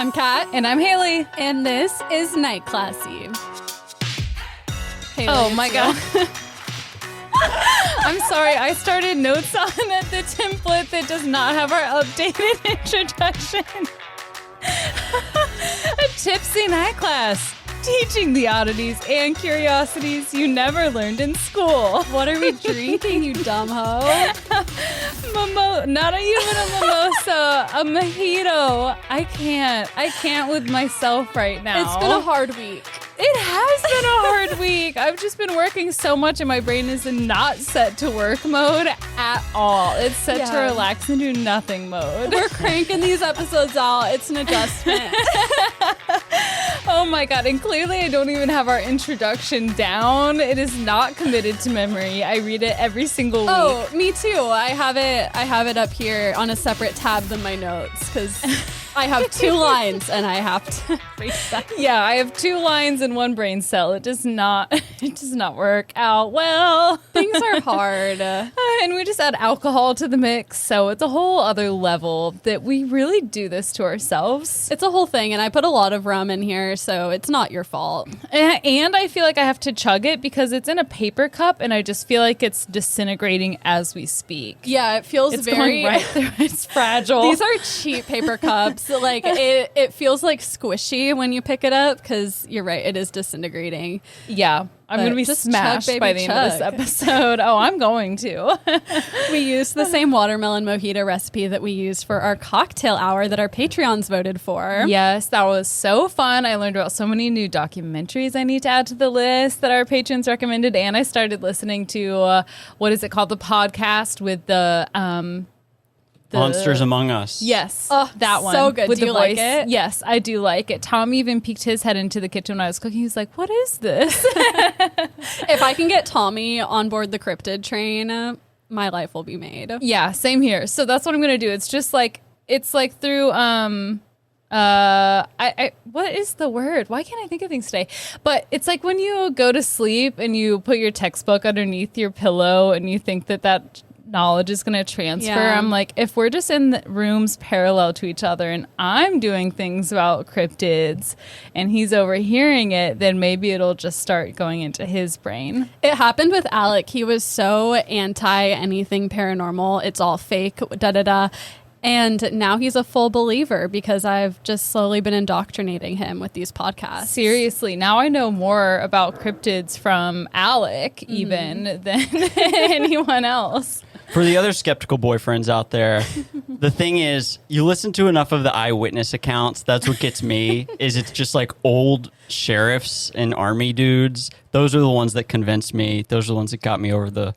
I'm Kat. And I'm Hayley. And this is Night Classy. Hayley, Oh my God. I'm sorry, I started notes on the template that does not have our updated introduction. A tipsy night class, teaching the oddities and curiosities you never learned in school. What are we drinking, you dumb hoe? Not even a mimosa, a mojito. I can't with myself right now. It's been a hard week. It has been a hard week. I've just been working so much and my brain is not set to work mode at all. It's set to relax and do nothing mode. We're cranking these episodes out. It's an adjustment. Oh my God. And clearly I don't even have our introduction down. It is not committed to memory. I read it every single week. Oh, me too. I have it up here on a separate tab than my notes because I have 2 lines and I have to read that. Yeah, I have 2 lines and 1 brain cell. It does not work out well. Things are hard. And we just add alcohol to the mix. So it's a whole other level that we really do this to ourselves. It's a whole thing. And I put a lot of rum in here, so it's not your fault. And I feel like I have to chug it because it's in a paper cup and I just feel like it's disintegrating as we speak. Yeah, it feels It's very... going right through. It's fragile. These are cheap paper cups. Like it feels like squishy when you pick it up because you're right, it is disintegrating. Yeah. I'm going to be just smashed chug, by baby, the end of this episode. Oh, I'm going to. We used the same watermelon mojito recipe that we used for our cocktail hour that our Patreons voted for. Yes, that was so fun. I learned about so many new documentaries I need to add to the list that our patrons recommended. And I started listening to, what is it called? The podcast with the Monsters Among Us. Yes. Oh, that one. so good. With Do you the like voice. it? Yes, I do like it. Tom even peeked his head into the kitchen when I was cooking. He was like, what is this? If I can get Tommy on board the cryptid train, my life will be made. Yeah, same here. So that's what I'm going to do. It's just like, through, what is the word? Why can't I think of things today? But it's like when you go to sleep and you put your textbook underneath your pillow and you think that knowledge is going to transfer. Yeah. I'm like, if we're just in the rooms parallel to each other and I'm doing things about cryptids and he's overhearing it, then maybe it'll just start going into his brain. It happened with Alec. He was so anti anything paranormal. It's all fake, da-da-da. And now he's a full believer because I've just slowly been indoctrinating him with these podcasts. Seriously, now I know more about cryptids from Alec even than anyone else. For the other skeptical boyfriends out there, the thing is, you listen to enough of the eyewitness accounts. That's what gets me, is it's just like old sheriffs and army dudes. Those are the ones that convinced me. Those are the ones that got me over the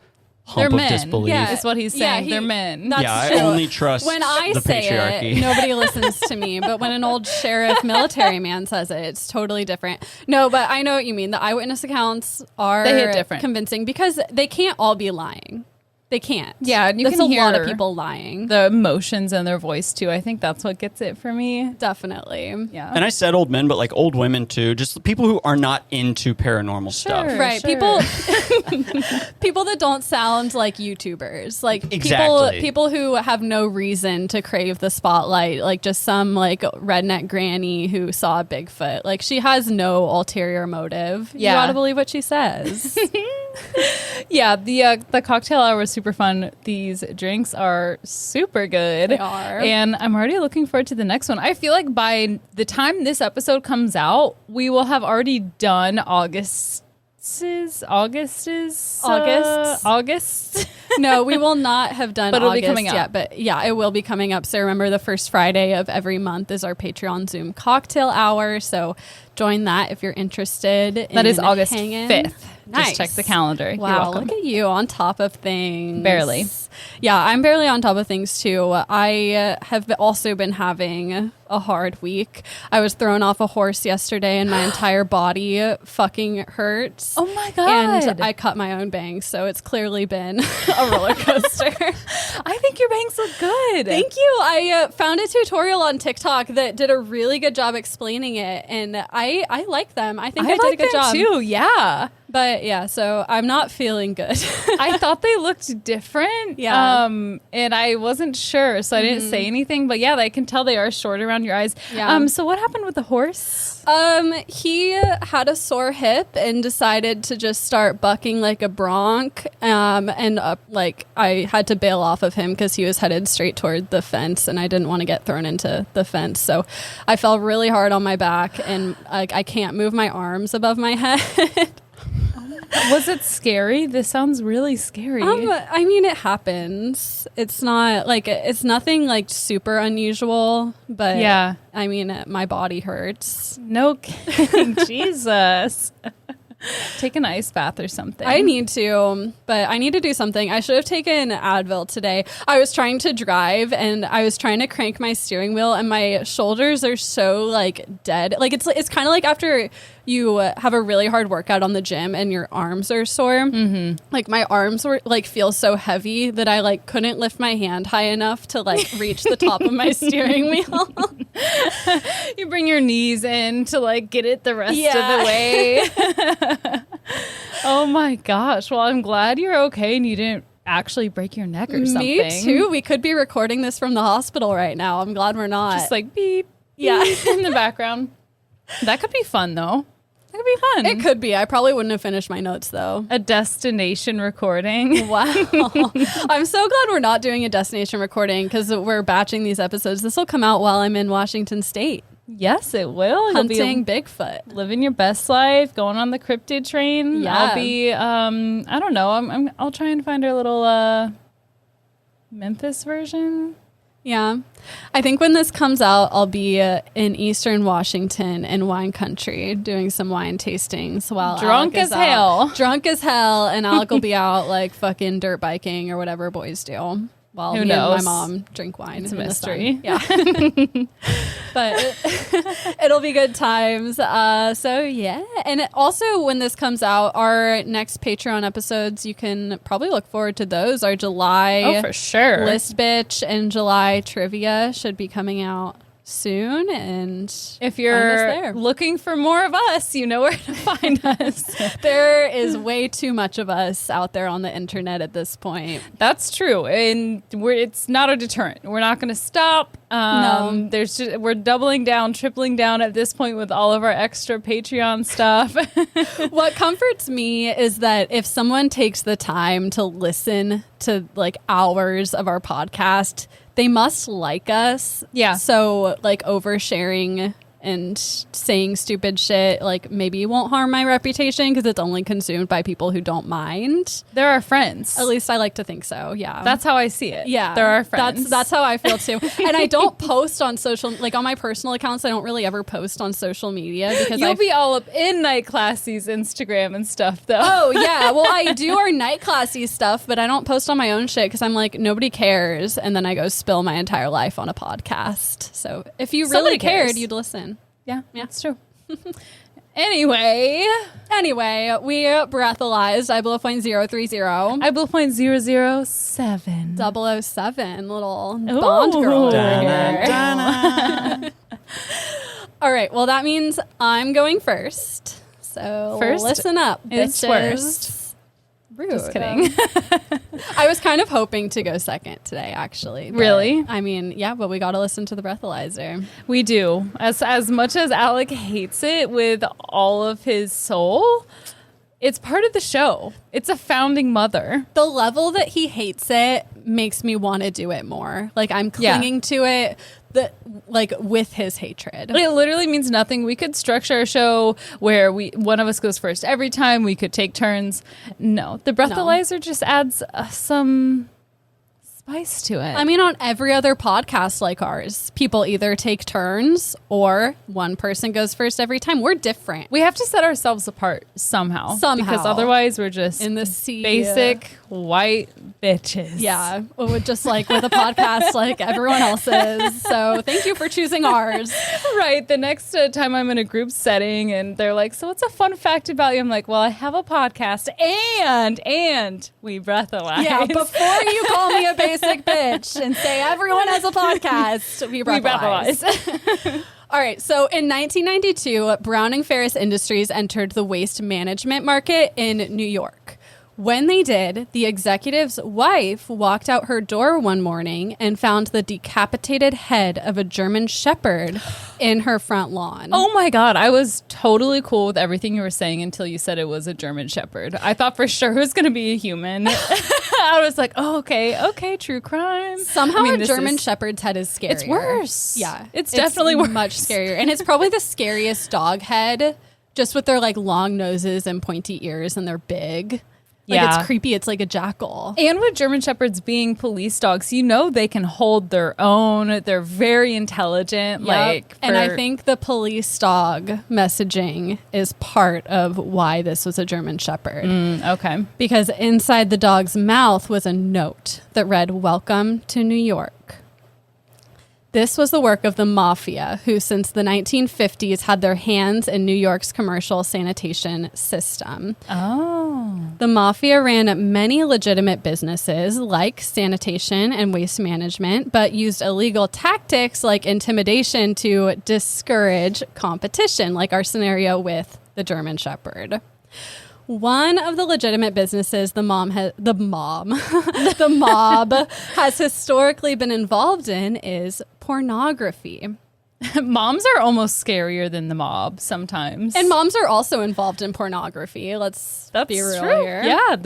hump of disbelief. Yeah, is what he's saying. They're men. That's yeah, true. I only trust when I the say patriarchy. it, nobody listens to me. But when an old sheriff military man says it, it's totally different. No, but I know what you mean. The eyewitness accounts are They hit different. convincing because they can't all be lying. They can't. Yeah, and you That's can a lot hear of people lying. the emotions in their voice too. I think that's what gets it for me. Definitely. Yeah. And I said old men, but like old women too. Just people who are not into paranormal stuff. Right. Sure. People that don't sound like YouTubers. Like Exactly. people who have no reason to crave the spotlight, like just some like redneck granny who saw a Bigfoot. Like she has no ulterior motive. Yeah. You gotta believe what she says. Yeah, the cocktail hour was super fun. These drinks are super good. They are. And I'm already looking forward to the next one. I feel like by the time this episode comes out, we will have already done August. No, we will not have done But it'll be August coming up. yet. But yeah, it will be coming up. So remember, the first Friday of every month is our Patreon Zoom cocktail hour. So join that if you're interested. That is August hanging. 5th. Nice. Just check the calendar. You're Wow, welcome. look at you on top of things. Barely. Yeah, I'm barely on top of things too. I have also been having a hard week. I was thrown off a horse yesterday and my entire body fucking hurts. Oh my God. And I cut my own bangs, so it's clearly been a roller coaster. I think your bangs look good. Thank you. I found a tutorial on TikTok that did a really good job explaining it, and I like them. I think I did a good job too. Yeah. But yeah, so I'm not feeling good. I thought they looked different. Yeah. And I wasn't sure, so I didn't say anything. But yeah, I can tell they are short around your eyes. Yeah. So what happened with the horse? He had a sore hip and decided to just start bucking like a bronc. Like I had to bail off of him because he was headed straight toward the fence, and I didn't want to get thrown into the fence. So I fell really hard on my back, and I can't move my arms above my head. Was it scary? This sounds really scary. I mean, it happens. It's not like it's nothing like super unusual, but Yeah. I mean, my body hurts. No kidding. Jesus. Take an ice bath or something. I need to, but I need to do something. I should have taken Advil today. I was trying to drive and I was trying to crank my steering wheel, and my shoulders are so like dead. Like it's kind of like after you have a really hard workout on the gym and your arms are sore. Mm-hmm. Like my arms were like feel so heavy that I like couldn't lift my hand high enough to like reach the top of my steering wheel. You bring your knees in to like get it the rest of the way. Oh my gosh. Well, I'm glad you're okay and you didn't actually break your neck or something. Me too. We could be recording this from the hospital right now. I'm glad we're not. Just like beep, Yeah. beep in the background. That could be fun though. That could be fun. It could be. I probably wouldn't have finished my notes though. A destination recording. Wow. I'm so glad we're not doing a destination recording because we're batching these episodes. This will come out while I'm in Washington State. Yes, it will. You'll Hunting be Bigfoot. living your best life, going on the cryptid train. Yeah. I'll be I don't know. I'll try and find our little Memphis version. Yeah. I think when this comes out, I'll be in Eastern Washington in wine country doing some wine tastings while Drunk Alec is as hell. out. Drunk as hell. And Alec will be out like fucking dirt biking or whatever boys do. While Who me and my knows? mom drink wine. It's a in the mystery. sun. Yeah. But it'll be good times. So yeah. And also when this comes out, our next Patreon episodes, you can probably look forward to those. Our July Oh, for sure. List Bitch and July Trivia should be coming out soon. And If find us you're there. looking for more of us, you know where to find us. There is way too much of us out there on the internet at this point. That's true, and it's not a deterrent. We're not going to stop. No. We're doubling down, tripling down at this point with all of our extra Patreon stuff. What comforts me is that if someone takes the time to listen to like hours of our podcast, they must like us. Yeah. So like oversharing and saying stupid shit, like maybe won't harm my reputation because it's only consumed by people who don't mind. They're our friends. At least I like to think so. Yeah. That's how I see it. Yeah, They're our friends. That's how I feel too. And I don't post on social, like on my personal accounts. I don't really ever post on social media because You'll be all up in Night Classy's Instagram and stuff, though. Oh yeah, well I do our night classy stuff, but I don't post on my own shit because I'm like nobody cares, and then I go spill my entire life on a podcast. So if you Somebody really cared, cares. you'd listen. Yeah, that's true. Anyway, we breathalyzed. I blew 0.030. I blew 0.007. 007, little Ooh. Bond girl over Dun-dun, here. All right, well that means I'm going first. So First listen up, is bitches. worst. Rude. Just kidding. I was kind of hoping to go second today, actually. but, Really? I mean, yeah, but we got to listen to the breathalyzer. We do. As much as Alec hates it with all of his soul, it's part of the show. It's a founding mother. The level that he hates it makes me want to do it more. Like I'm clinging to it, with his hatred. It literally means nothing. We could structure a show where one of us goes first every time. We could take turns. No, the breathalyzer just adds some spice to it. I mean, on every other podcast like ours, people either take turns or one person goes first every time. We're different. we have to set ourselves apart somehow. Because otherwise we're just In the sea. basic white bitches. Yeah, just like with a podcast like everyone else's. So thank you for choosing ours. Right. The next time I'm in a group setting and they're like, so what's a fun fact about you? I'm like, well, I have a podcast and we breathalyze. Yeah, before you call me a basic bitch and say everyone has a podcast, we breathalyze. All right. So in 1992, Brown and Ferris Industries entered the waste management market in New York. When they did, the executive's wife walked out her door one morning and found the decapitated head of a German shepherd in her front lawn. Oh my God. I was totally cool with everything you were saying until you said it was a German shepherd. I thought for sure it was going to be a human. I was like, oh, okay, true crime. Somehow a German shepherd's head is scarier. It's worse. Yeah. It's definitely worse. Much scarier. And it's probably the scariest dog head, just with their like long noses and pointy ears, and they're big. Like, it's creepy. It's like a jackal. And with German Shepherds being police dogs, you know they can hold their own. They're very intelligent. Yep. And I think the police dog messaging is part of why this was a German Shepherd. Okay. Because inside the dog's mouth was a note that read, "Welcome to New York." This was the work of the mafia, who since the 1950s had their hands in New York's commercial sanitation system. Oh. The mafia ran many legitimate businesses like sanitation and waste management, but used illegal tactics like intimidation to discourage competition, like our scenario with the German Shepherd. One of the legitimate businesses the mob has historically been involved in is pornography. Moms are almost scarier than the mob sometimes. And moms are also involved in pornography. That's be real here. Yeah,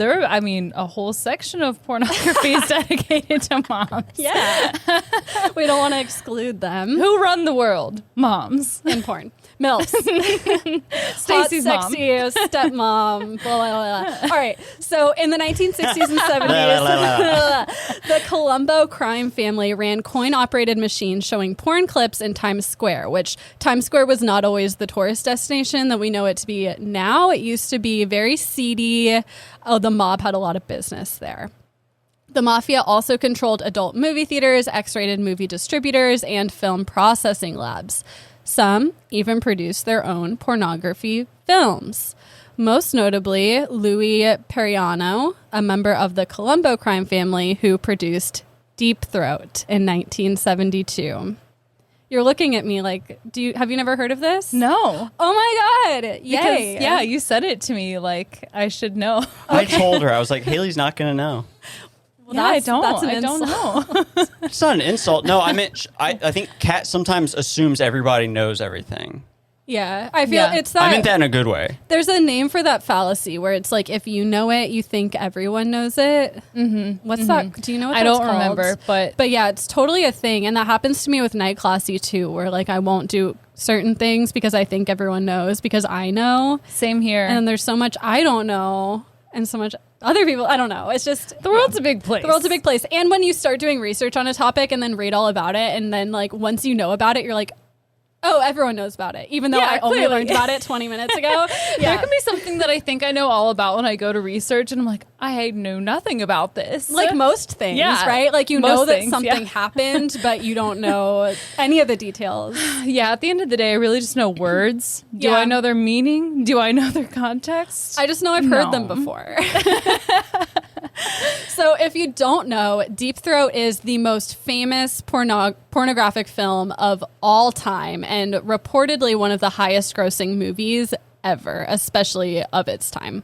a whole section of pornography is dedicated to moms. Yeah. We don't want to exclude them. Who run the world? Moms. In porn. MILFs. Stacey's hot, mom. sexy stepmom. Blah, blah, blah. All right. So in the 1960s and 70s, the Colombo crime family ran coin-operated machines showing porn clips in Times Square, which Times Square was not always the tourist destination that we know it to be now. It used to be very seedy. The mob had a lot of business there. The mafia also controlled adult movie theaters, X-rated movie distributors, and film processing labs. Some even produced their own pornography films. Most notably, Louis Periano, a member of the Colombo crime family, who produced Deep Throat in 1972. You're looking at me like, have you never heard of this? No. Oh my God. Yay. Because, yeah, you said it to me like I should know. I told her, I was like, Hayley's not going to know. Well, yeah, I don't know. It's not an insult. No, I meant, I think Kat sometimes assumes everybody knows everything. Yeah, I feel it's that. I meant that in a good way. There's a name for that fallacy where it's like if you know it, you think everyone knows it. Mm-hmm. What's that? Do you know what that's called? I don't remember, but yeah, it's totally a thing, and that happens to me with night classy too, where like I won't do certain things because I think everyone knows because I know. Same here. And there's so much I don't know, and so much other people I don't know. It's just the world's a big place. The world's a big place, and when you start doing research on a topic and then read all about it, and then like once you know about it, you're like, oh, everyone knows about it, even though I only learned about it 20 minutes ago. There can be something that I think I know all about when I go to research, and I'm like, I know nothing about this. Like most things, right? Like you know that something happened, but you don't know any of the details. Yeah, at the end of the day, I really just know words. Do I know their meaning? Do I know their context? I just know I've heard them before. So if you don't know, Deep Throat is the most famous pornographic film of all time and reportedly one of the highest grossing movies ever, especially of its time.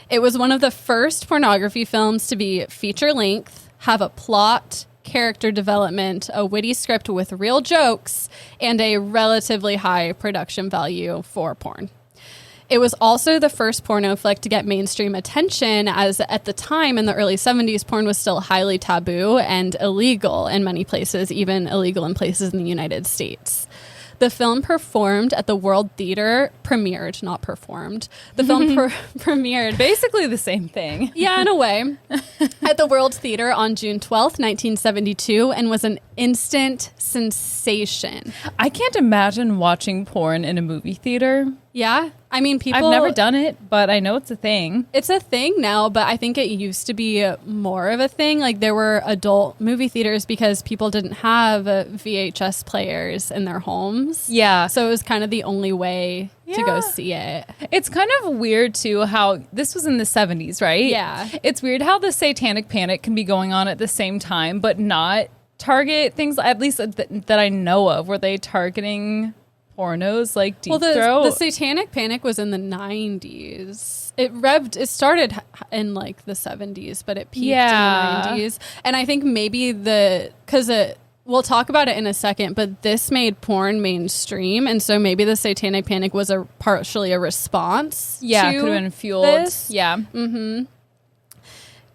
It was one of the first pornography films to be feature length, have a plot, character development, a witty script with real jokes, and a relatively high production value for porn. It was also the first porno flick to get mainstream attention, as at the time in the early 70s, porn was still highly taboo and illegal in many places, even illegal in places in the United States. The film performed at the World Theater, premiered, not performed. The film premiered. Basically the same thing. Yeah, in a way. At the World Theater on June 12th, 1972, and was an instant sensation. I can't imagine watching porn in a movie theater. Yeah. I mean, I've never done it, but I know it's a thing. It's a thing now, but I think it used to be more of a thing. Like there were adult movie theaters because people didn't have VHS players in their homes. Yeah. So it was kind of the only way to go see it. It's kind of weird too how this was in the 70s, right? Yeah. It's weird how the satanic panic can be going on at the same time, but not target things, at least that I know of. Were they targeting pornos like Deep the Throat? Satanic Panic was in the 90s. It started in like the 70s, but it peaked in the 90s. And I think maybe we'll talk about it in a second, but this made porn mainstream, and so maybe the Satanic Panic was partially a response. Yeah, could have been fueled. This. Yeah. Mm-hmm.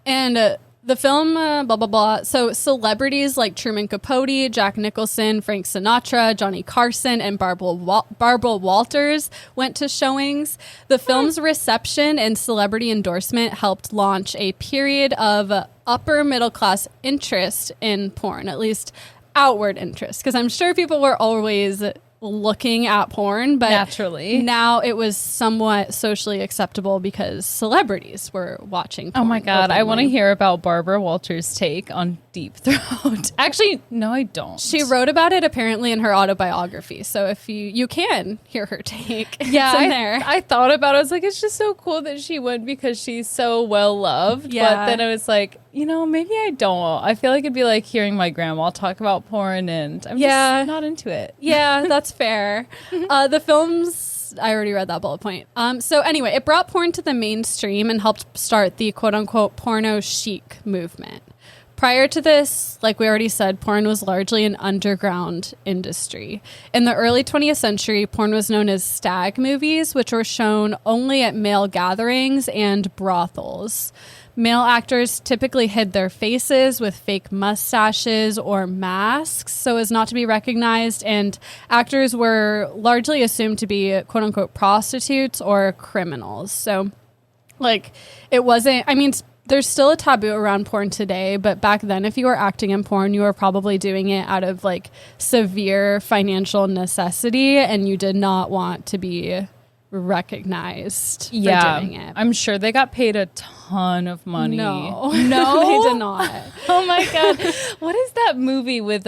And the film, blah, blah, blah. So celebrities like Truman Capote, Jack Nicholson, Frank Sinatra, Johnny Carson, and Barbara Walters went to showings. The film's reception and celebrity endorsement helped launch a period of upper middle class interest in porn, at least outward interest. Because I'm sure people were always looking at porn, but naturally now it was somewhat socially acceptable because celebrities were watching porn. Oh my God, I want to hear about Barbara Walters' take on Deep Throat. Actually, no, I don't. She wrote about it apparently in her autobiography, so if you can hear her take. Yeah, it's in there. I thought about it. I was like, it's just so cool that she went because she's so well loved. Yeah. But then I was like, maybe I don't. I feel like it'd be like hearing my grandma talk about porn, and I'm just not into it. Yeah, that's fair. The films, I already read that bullet point. So anyway, it brought porn to the mainstream and helped start the quote-unquote porno chic movement. Prior to this, like we already said, porn was largely an underground industry. In the early 20th century, porn was known as stag movies, which were shown only at male gatherings and brothels. Male actors typically hid their faces with fake mustaches or masks so as not to be recognized, and actors were largely assumed to be quote-unquote prostitutes or criminals. So, like, it wasn't... I mean, there's still a taboo around porn today, but back then, if you were acting in porn, you were probably doing it out of, like, severe financial necessity, and you did not want to be recognized for doing it. I'm sure they got paid a ton of money. No, they did not. Oh my God. What is that movie with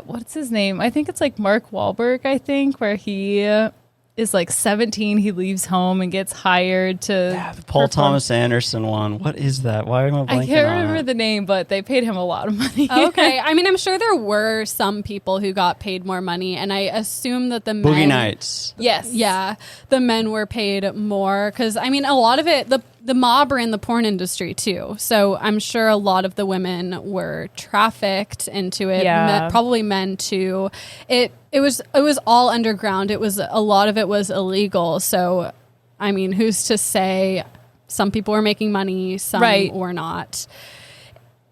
what's his name? I think it's like Mark Wahlberg, where he is like 17, he leaves home and gets hired to the Paul Thomas Anderson one. What is that? Why am I blanking on I can't remember the name, but they paid him a lot of money. Okay. I mean, I'm sure there were some people who got paid more money, and I assume that the men... Boogie Nights. Yes. Yeah. The men were paid more because, I mean, a lot of it... The mob ran the porn industry too, so I'm sure a lot of the women were trafficked into it. Yeah. Probably men too. It was all underground. A lot of it was illegal. So, I mean, who's to say? Some people were making money, some were not.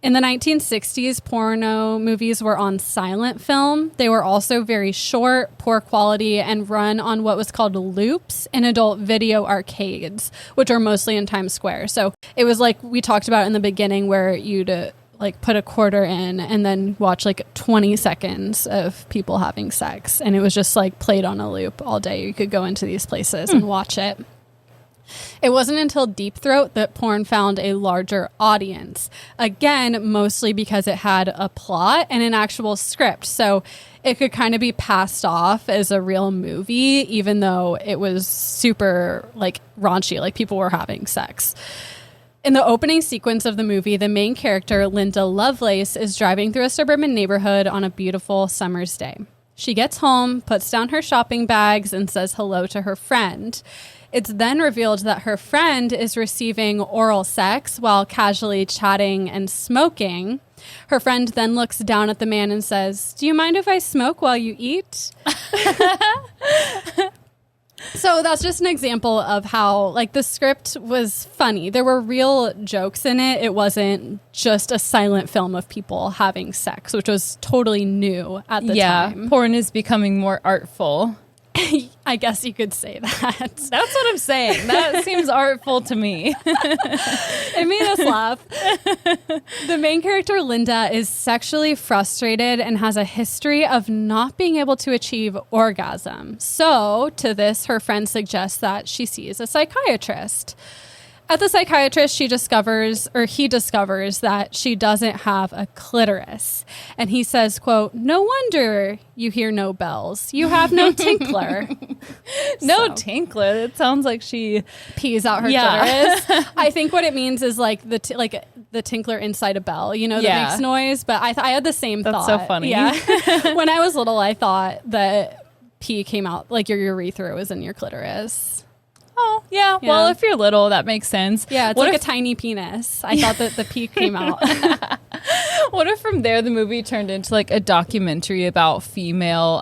In the 1960s, porno movies were on silent film. They were also very short, poor quality, and run on what was called loops in adult video arcades, which are mostly in Times Square. So it was like we talked about in the beginning where you'd like put a quarter in and then watch like 20 seconds of people having sex. And it was just like played on a loop all day. You could go into these places and watch it. It wasn't until Deep Throat that porn found a larger audience. Again, mostly because it had a plot and an actual script. So it could kind of be passed off as a real movie, even though it was super like raunchy, like people were having sex. In the opening sequence of the movie, the main character, Linda Lovelace, is driving through a suburban neighborhood on a beautiful summer's day. She gets home, puts down her shopping bags, and says hello to her friend. It's then revealed that her friend is receiving oral sex while casually chatting and smoking. Her friend then looks down at the man and says, "Do you mind if I smoke while you eat?" So that's just an example of how, like, the script was funny. There were real jokes in it. It wasn't just a silent film of people having sex, which was totally new at the time. Porn is becoming more artful. I guess you could say that. That's what I'm saying. That seems artful to me. It made us laugh. The main character, Linda, is sexually frustrated and has a history of not being able to achieve orgasm. So, to this, her friend suggests that she sees a psychiatrist. At the psychiatrist, he discovers that she doesn't have a clitoris. And he says, quote, "No wonder you hear no bells. You have no tinkler." Tinkler. It sounds like she pees out her clitoris. I think what it means is like the tinkler inside a bell, that makes noise. But I had the same thought. That's so funny. Yeah. When I was little, I thought that pee came out, like your urethra was in your clitoris. Oh, yeah. Yeah. Well, if you're little, that makes sense. Yeah, it's What like if- a tiny penis. I thought that the pee came out. What if from there the movie turned into like a documentary about female,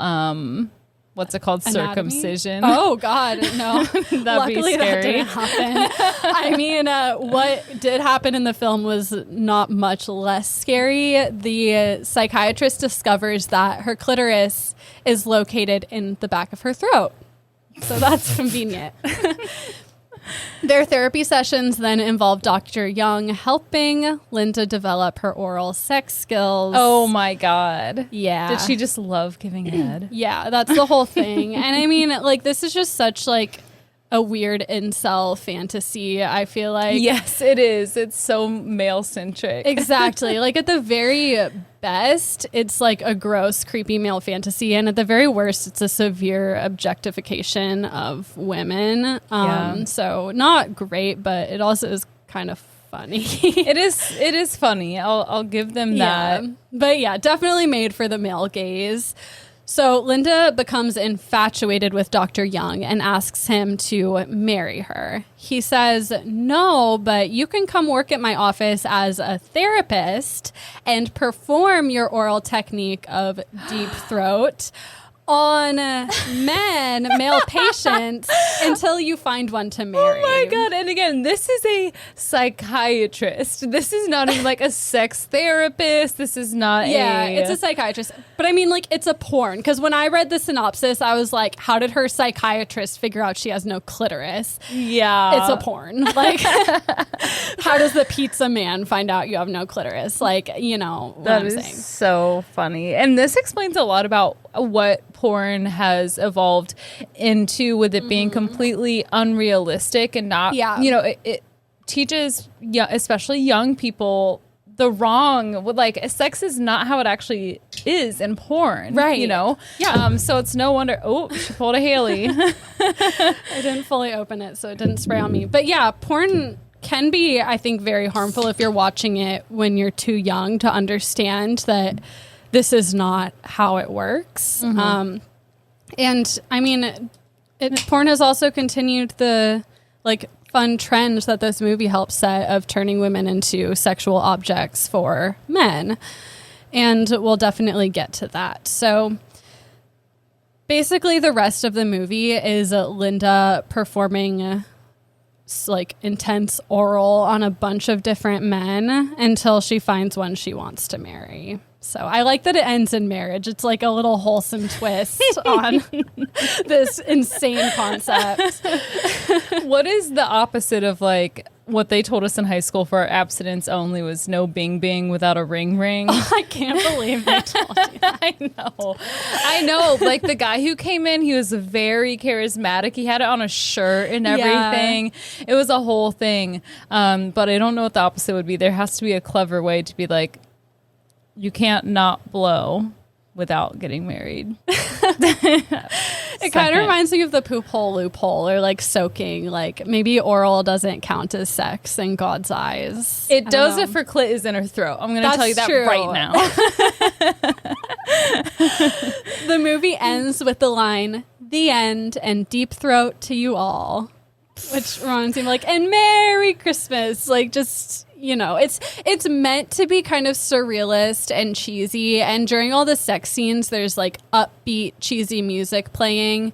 what's it called? Anatomy? Circumcision. Oh God, no. That'd Luckily, be scary. that didn't happen. I mean, what did happen in the film was not much less scary. The psychiatrist discovers that her clitoris is located in the back of her throat. So that's convenient. Their therapy sessions then involve Dr. Young helping Linda develop her oral sex skills. Oh my God. Yeah. Did she just love giving head? Yeah, that's the whole thing. And I mean, like, this is just such like a weird incel fantasy, I feel like. Yes, it is. It's so male centric. Exactly. Like at the very best, it's like a gross, creepy male fantasy. And at the very worst, it's a severe objectification of women. Yeah. So not great, but it also is kind of funny. It is funny. I'll give them that. Yeah. But yeah, definitely made for the male gaze. So Linda becomes infatuated with Dr. Young and asks him to marry her. He says, no, but you can come work at my office as a therapist and perform your oral technique of deep throat on male patients until you find one to marry. Oh my God. And again, this is a psychiatrist. This is not even like a sex therapist. This is not It's a psychiatrist. But I mean, like, it's a porn. Because when I read the synopsis, I was like, how did her psychiatrist figure out she has no clitoris? Yeah. It's a porn. Like, how does the pizza man find out you have no clitoris? Like, you know what That I'm is saying. so funny. And this explains a lot about what porn has evolved into, with it being completely unrealistic and not, Yeah. you know, it teaches, especially young people, the wrong, like, sex is not how it actually is in porn. Right. You know? Yeah. So it's no wonder, she pulled a Hayley. I didn't fully open it, so it didn't spray on me. But yeah, porn can be, I think, very harmful if you're watching it when you're too young to understand that this is not how it works. And I mean, porn has also continued the like fun trend that this movie helps set of turning women into sexual objects for men. And we'll definitely get to that. So basically the rest of the movie is Linda performing like intense oral on a bunch of different men until she finds one she wants to marry. So I like that it ends in marriage. It's like a little wholesome twist on this insane concept. What is the opposite of like what they told us in high school for our abstinence only was no bing bing without a ring ring? I can't believe they told you that. I know. Like the guy who came in, he was very charismatic. He had it on a shirt and everything. Yeah. It was a whole thing. But I don't know what the opposite would be. There has to be a clever way to be like, you can't not blow without getting married. It kind of reminds me of the poop hole loophole, or like soaking. Like maybe oral doesn't count as sex in God's eyes. It does if her clit is in her throat. I'm going to tell you that true. right now. The movie ends with the line, "The end, and deep throat to you all," which reminds me of like, "And Merry Christmas." Like, just, you know, it's meant to be kind of surrealist and cheesy. And during all the sex scenes, there's like upbeat, cheesy music playing.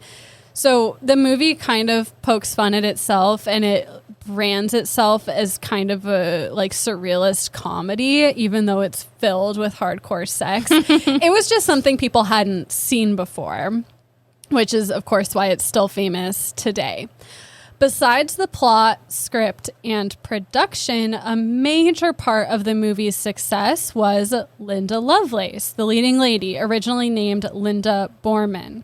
So the movie kind of pokes fun at itself, and it brands itself as kind of a like surrealist comedy, even though it's filled with hardcore sex. It was just something people hadn't seen before, which is, of course, why it's still famous today. Besides the plot, script, and production, a major part of the movie's success was Linda Lovelace, the leading lady, originally named Linda Borman.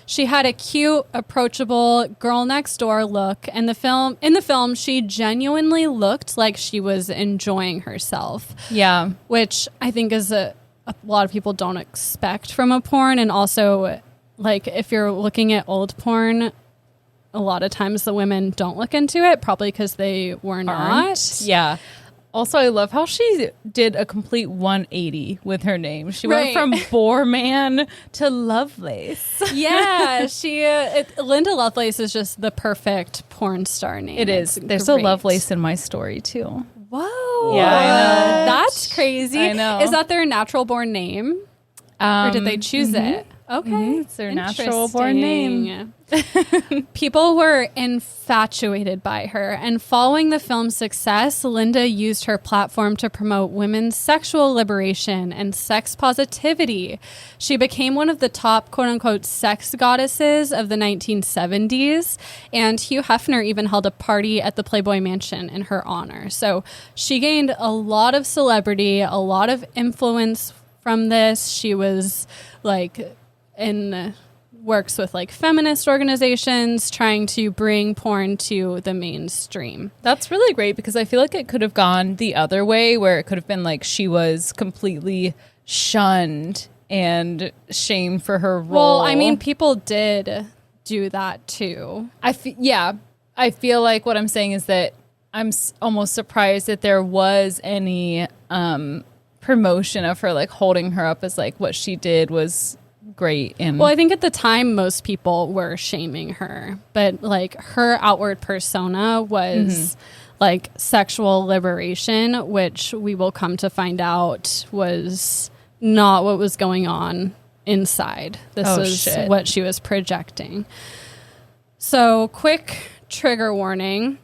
She had a cute, approachable girl next door look, and in the film, she genuinely looked like she was enjoying herself. Yeah. Which I think is a lot of people don't expect from a porn. And also, like, if you're looking at old porn, a lot of times the women don't look into it, probably because they were not. Yeah. Also, I love how she did a complete 180 with her name. She went Right. from Boorman to Lovelace. Yeah, Linda Lovelace is just the perfect porn star name. It is. It's There's great. a Lovelace in my story, too. Whoa. Yeah, I know. That's crazy. I know. Is that their natural born name? Or did they choose it? Okay. It's their natural born name. People were infatuated by her, and following the film's success, Linda used her platform to promote women's sexual liberation and sex positivity. She became one of the top quote-unquote sex goddesses of the 1970s, and Hugh Hefner even held a party at the Playboy Mansion in her honor. So she gained a lot of celebrity, a lot of influence from this. She was works with feminist organizations trying to bring porn to the mainstream. That's really great because I feel like it could have gone the other way where it could have been like she was completely shunned and shamed for her role. Well, I mean, people did do that too. I feel like what I'm saying is that I'm almost surprised that there was any promotion of her, holding her up as what she did was great. And well, I think at the time most people were shaming her, but her outward persona was sexual liberation, which we will come to find out was not what was going on inside. This was what she was projecting. So, quick trigger warning.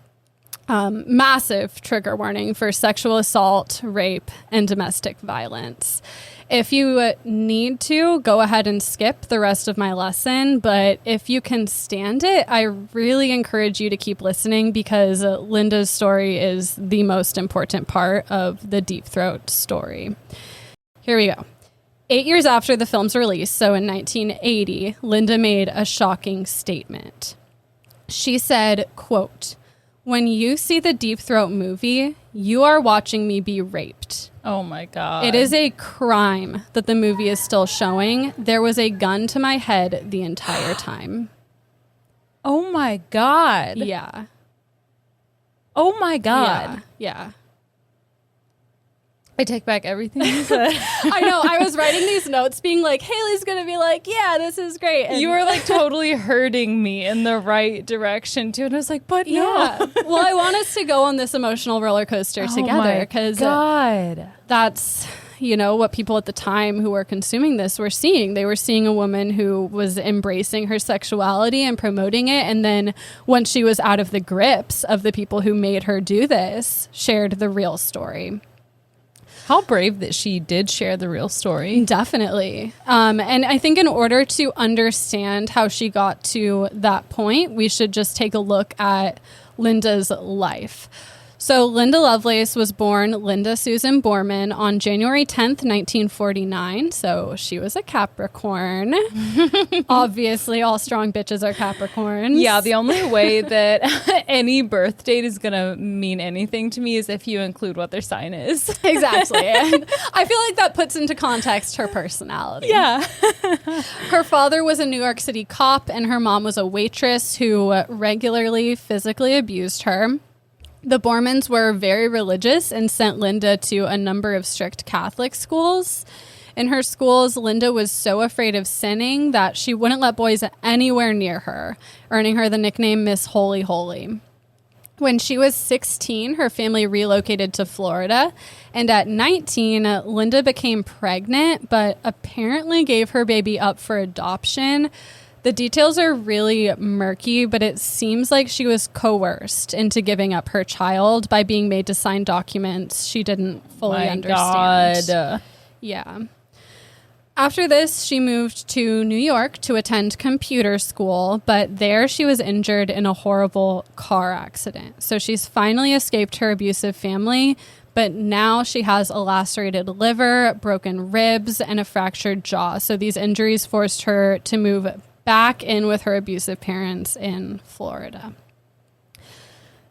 Massive trigger warning for sexual assault, rape, and domestic violence. If you need to, go ahead and skip the rest of my lesson, but if you can stand it, I really encourage you to keep listening because Linda's story is the most important part of the Deep Throat story. Here we go. 8 years after the film's release, so in 1980, Linda made a shocking statement. She said, quote, "When you see the Deep Throat movie, you are watching me be raped. Oh my God. It is a crime that the movie is still showing. There was a gun to my head the entire time." Oh my God. Yeah. Oh my God. Yeah. I take back everything you said. I know. I was writing these notes being like, Hayley's going to be like, yeah, this is great. And you were totally hurting me in the right direction too. And I was like, but yeah. no. Well, I want us to go on this emotional roller coaster together because God. That's, what people at the time who were consuming this were seeing. They were seeing a woman who was embracing her sexuality and promoting it. And then once she was out of the grips of the people who made her do this, shared the real story. How brave that she did share the real story. Definitely. And I think in order to understand how she got to that point, we should just take a look at Linda's life. So Linda Lovelace was born Linda Susan Boorman on January 10th, 1949. So she was a Capricorn. Obviously, all strong bitches are Capricorns. Yeah, the only way that any birth date is going to mean anything to me is if you include what their sign is. Exactly. And I feel like that puts into context her personality. Yeah. Her father was a New York City cop, and her mom was a waitress who regularly physically abused her. The Boormans were very religious and sent Linda to a number of strict Catholic schools. In her schools, Linda was so afraid of sinning that she wouldn't let boys anywhere near her, earning her the nickname Miss Holy Holy. When she was 16, her family relocated to Florida, and at 19, Linda became pregnant, but apparently gave her baby up for adoption. The details are really murky, but it seems like she was coerced into giving up her child by being made to sign documents she didn't fully understand. God. Yeah. After this, she moved to New York to attend computer school, but there she was injured in a horrible car accident. So she's finally escaped her abusive family, but now she has a lacerated liver, broken ribs, and a fractured jaw. So these injuries forced her to move back in with her abusive parents in Florida.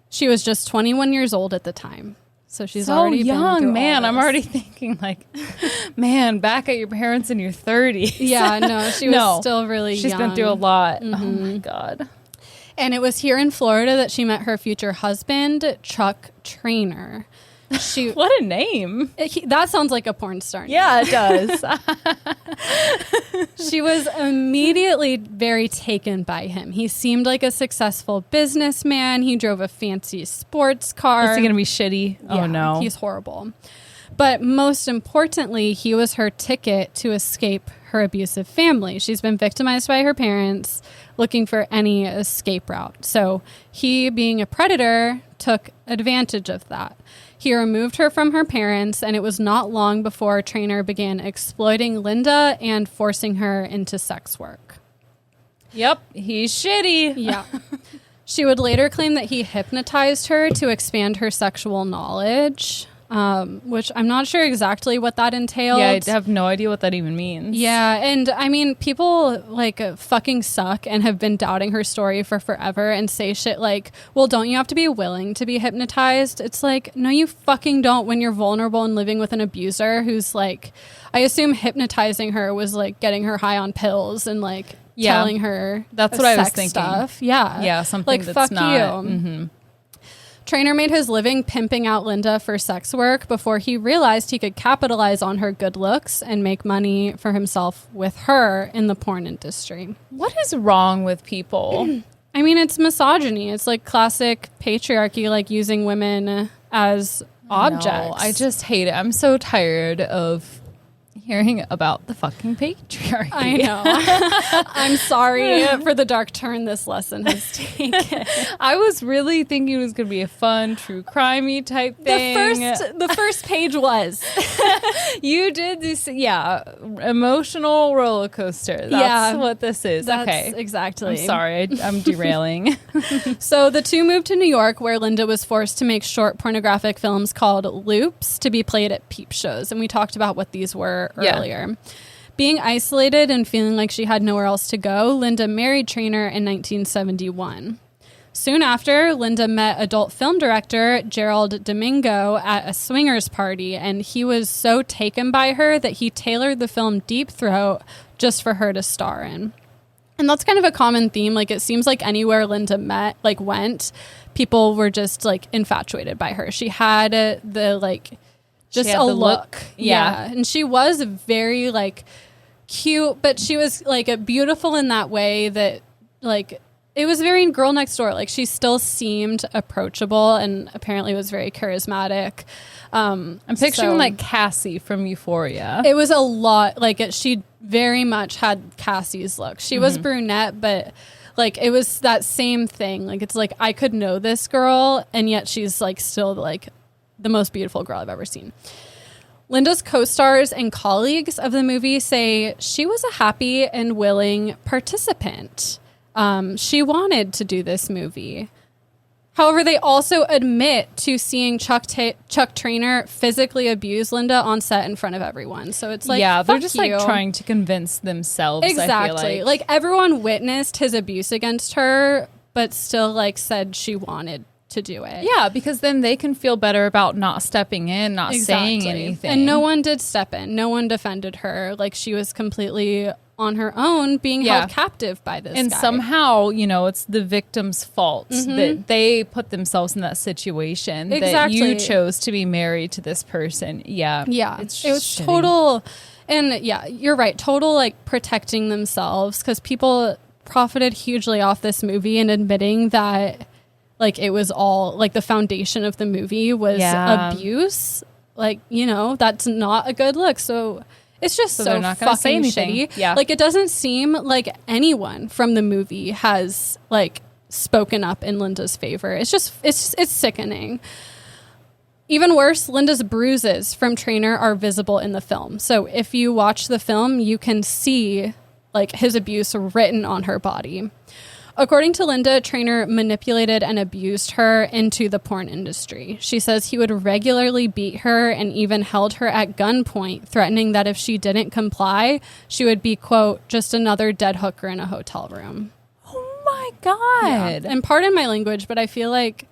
She was just 21 years old at the time. So she's so already young, been man. I'm already thinking man, back at your parents in your 30s. Yeah, no, she was still really young. She's been through a lot. Mm-hmm. Oh my God. And it was here in Florida that she met her future husband, Chuck Traynor. What a name. That sounds like a porn star name. Yeah, it does. She was immediately very taken by him. He seemed like a successful businessman. He drove a fancy sports car. Is he going to be shitty? Yeah, Oh, no. He's horrible. But most importantly, he was her ticket to escape her abusive family. She's been victimized by her parents, looking for any escape route. So he, being a predator, took advantage of that. He removed her from her parents, and it was not long before Traynor began exploiting Linda and forcing her into sex work. Yep, he's shitty. Yeah. She would later claim that he hypnotized her to expand her sexual knowledge, which I'm not sure exactly what that entailed. Yeah, I have no idea what that even means. Yeah, and I mean, people like fucking suck and have been doubting her story for forever and say shit like, well, don't you have to be willing to be hypnotized? It's like, no, you fucking don't when you're vulnerable and living with an abuser who's like, I assume hypnotizing her was like getting her high on pills and like telling her that's what I was thinking. Stuff. Yeah. Yeah, something like, that's fuck not. you. Mm-hmm. Traynor made his living pimping out Linda for sex work before he realized he could capitalize on her good looks and make money for himself with her in the porn industry. What is wrong with people? I mean, it's misogyny. It's like classic patriarchy, like using women as objects. No, I just hate it. I'm so tired of hearing about the fucking patriarchy. I know. I'm sorry for the dark turn this lesson has taken. I was really thinking it was going to be a fun, true crimey type thing. The first page was. You did this, emotional roller coaster. That's what this is. That's okay. Exactly. I'm sorry. I'm derailing. So the two moved to New York, where Linda was forced to make short pornographic films called loops to be played at peep shows. And we talked about what these were earlier. Being isolated and feeling like she had nowhere else to go, Linda married Traynor in 1971. Soon after, Linda met adult film director Gerald Domingo at a swingers party, and he was so taken by her that he tailored the film Deep Throat just for her to star in. And that's kind of a common theme. Like, it seems like anywhere Linda went, people were just like infatuated by her. She had just a look. Yeah. And she was very like cute, but she was like beautiful in that way that like it was very Girl Next Door. Like, she still seemed approachable and apparently was very charismatic. I'm picturing like Cassie from Euphoria. It was a lot like she very much had Cassie's look. She was brunette, but like it was that same thing. Like, it's like I could know this girl, and yet she's like still like the most beautiful girl I've ever seen. Linda's co-stars and colleagues of the movie say she was a happy and willing participant. She wanted to do this movie. However, they also admit to seeing Chuck Traynor physically abuse Linda on set in front of everyone. So it's like, they're just like trying to convince themselves. Exactly. I feel like everyone witnessed his abuse against her, but still like said she wanted to do it. Yeah, because then they can feel better about not stepping in, not saying anything. And no one did step in. No one defended her. Like, she was completely on her own being held captive by this and guy. Somehow, it's the victim's fault that they put themselves in that situation, that you chose to be married to this person. Yeah. It was shitty. Total, and you're right, total like protecting themselves, because people profited hugely off this movie and admitting that like it was all like the foundation of the movie was abuse. Like, that's not a good look. So it's just so not gonna say fucking anything. shitty. Yeah. Like, it doesn't seem like anyone from the movie has like spoken up in Linda's favor. It's sickening. Even worse, Linda's bruises from Traynor are visible in the film. So if you watch the film, you can see like his abuse written on her body. According to Linda, Traynor manipulated and abused her into the porn industry. She says he would regularly beat her and even held her at gunpoint, threatening that if she didn't comply, she would be, quote, just another dead hooker in a hotel room. Oh my God. Yeah. And pardon my language, but I feel like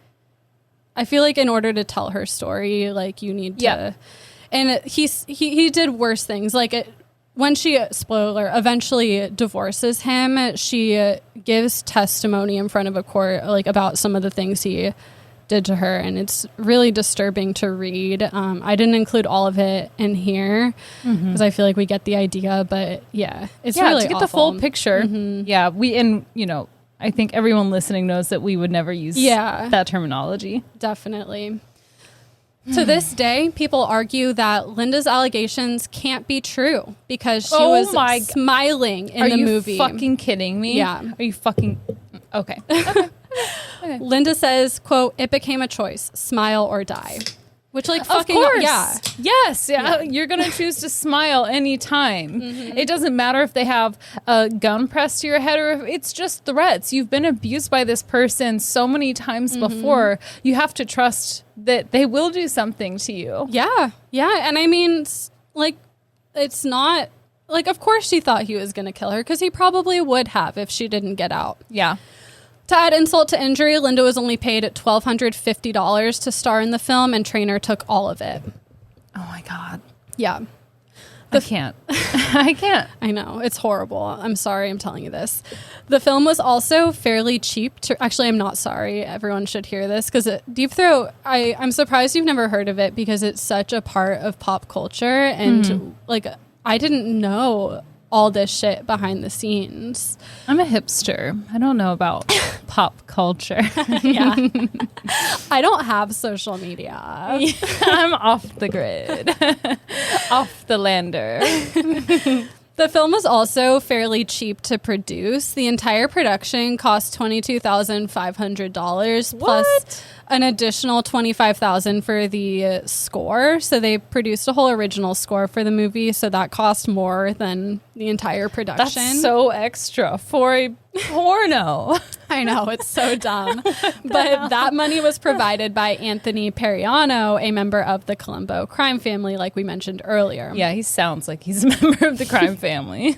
in order to tell her story, like, you need to... And he did worse things. Like, when she, spoiler, eventually divorces him, she gives testimony in front of a court, like, about some of the things he did to her, and it's really disturbing to read. I didn't include all of it in here because I feel like we get the idea, but it's really to get awful. the full picture. Yeah, I think everyone listening knows that we would never use that terminology. Definitely. To this day, people argue that Linda's allegations can't be true because she was smiling in the movie. Are you fucking kidding me? Yeah. Are you fucking... Okay. Linda says, quote, "It became a choice, smile or die." Which, like, fucking... Of course. Yeah. Yes. Yeah. You're going to choose to smile anytime. It doesn't matter if they have a gun pressed to your head or if it's just threats. You've been abused by this person so many times before. You have to trust that they will do something to you. Yeah. Yeah. And I mean, like, it's not... Like, of course she thought he was going to kill her because he probably would have if she didn't get out. Yeah. To add insult to injury, Linda was only paid $1,250 to star in the film, and Traynor took all of it. Oh, my God. Yeah. I can't. I can't. I know. It's horrible. I'm sorry I'm telling you this. The film was also fairly cheap. Actually, I'm not sorry. Everyone should hear this because Deep Throat, I'm surprised you've never heard of it because it's such a part of pop culture. And, like, I didn't know all this shit behind the scenes. I'm a hipster. I don't know about pop culture. Yeah. I don't have social media. I'm off the grid. Off the lander. The film was also fairly cheap to produce. The entire production cost $22,500 plus an additional $25,000 for the score. So they produced a whole original score for the movie. So that cost more than the entire production. That's so extra for a porno. I know, it's so dumb. But that money was provided by Anthony Periano, a member of the Colombo crime family, like we mentioned earlier. Yeah, he sounds like he's a member of the crime family.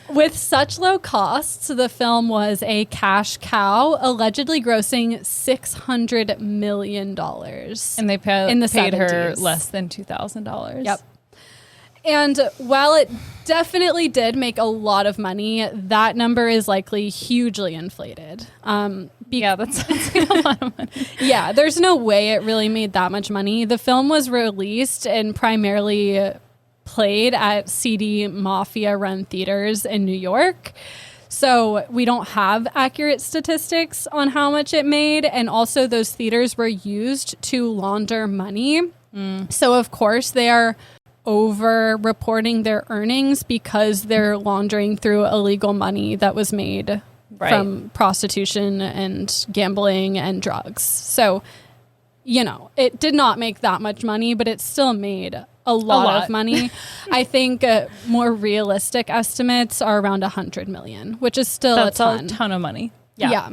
With such low costs, the film was a cash cow, allegedly grossing $600 million. And they paid her less than $2,000. Yep. And while it definitely did make a lot of money, that number is likely hugely inflated. Yeah, that sounds like a lot of money. Yeah, there's no way it really made that much money. The film was released and primarily played at CD Mafia-run theaters in New York. So we don't have accurate statistics on how much it made. And also those theaters were used to launder money. So, of course, they are over reporting their earnings because they're laundering through illegal money that was made from prostitution and gambling and drugs. So, you know, it did not make that much money, but it still made a lot of money. I think more realistic estimates are around 100 million, which is still a ton of money. Yeah.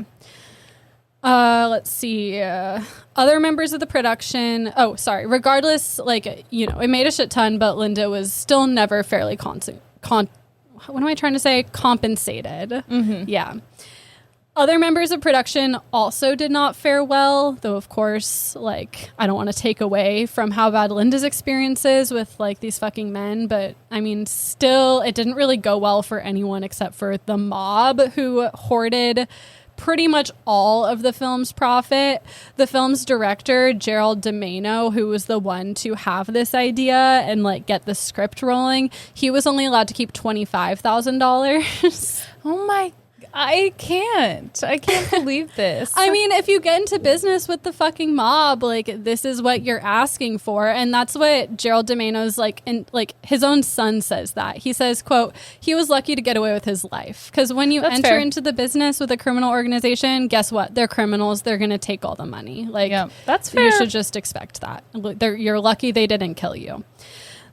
Let's see. Other members of the production. Oh, sorry. Regardless, like, you know, it made a shit ton, but Linda was still never fairly compensated. Yeah. Other members of production also did not fare well, though, of course, like, I don't want to take away from how bad Linda's experience is with, like, these fucking men, but, I mean, still, it didn't really go well for anyone except for the mob, who hoarded pretty much all of the film's profit. The film's director, Gerald DeMano, who was the one to have this idea and, like, get the script rolling, he was only allowed to keep $25,000. Oh my I can't believe this. I mean, if you get into business with the fucking mob, like, this is what you're asking for. And that's what Gerald DeMano's like, and like his own son says that. He says, quote, he was lucky to get away with his life. Because when you enter into the business with a criminal organization, guess what? They're criminals. They're going to take all the money. Like, that's fair. You should just expect that. You're lucky they didn't kill you.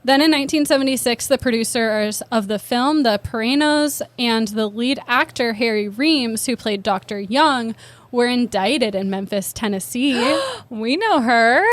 Then in 1976, the producers of the film, the Perianos, and the lead actor, Harry Reams, who played Dr. Young, were indicted in Memphis, Tennessee. We know her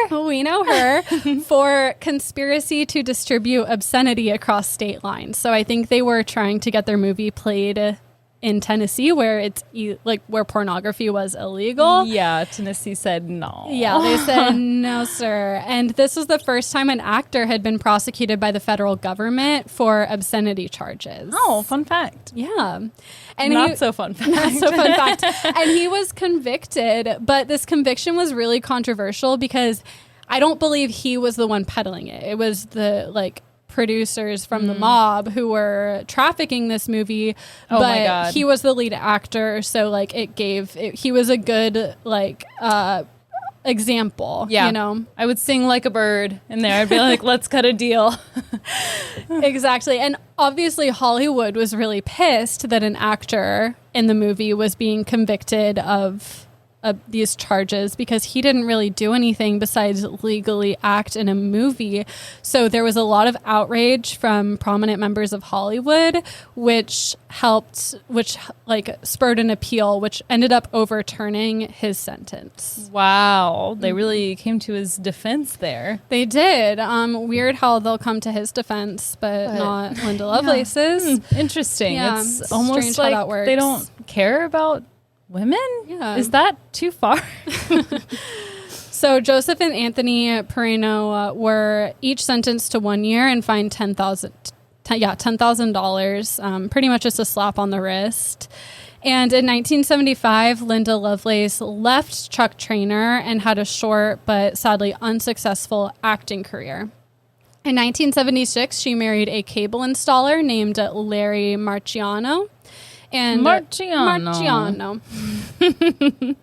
for conspiracy to distribute obscenity across state lines. So I think they were trying to get their movie played in Tennessee, where it's like where pornography was illegal. Yeah, Tennessee said no. Yeah, they said no, sir. And this was the first time an actor had been prosecuted by the federal government for obscenity charges. Oh, fun fact. Yeah. And Not so fun fact. And he was convicted, but this conviction was really controversial because I don't believe he was the one peddling it. It was the producers from the mob who were trafficking this movie. Oh but my God. he was the lead actor, so he was a good example. Yeah. You know? I would sing like a bird in there. I'd be like, let's cut a deal. Exactly. And obviously Hollywood was really pissed that an actor in the movie was being convicted of these charges because he didn't really do anything besides legally act in a movie. So there was a lot of outrage from prominent members of Hollywood, which spurred an appeal, which ended up overturning his sentence. Wow. They really came to his defense there. They did. Weird how they'll come to his defense, but not Linda Lovelace's. Interesting. Yeah, It's almost strange how like that works. they don't care about women? Yeah. Is that too far? So Joseph and Anthony Perino were each sentenced to 1 year and fined $10,000, pretty much just a slap on the wrist. And in 1975, Linda Lovelace left Chuck Traynor and had a short but sadly unsuccessful acting career. In 1976, she married a cable installer named Larry Marciano. And Marciano.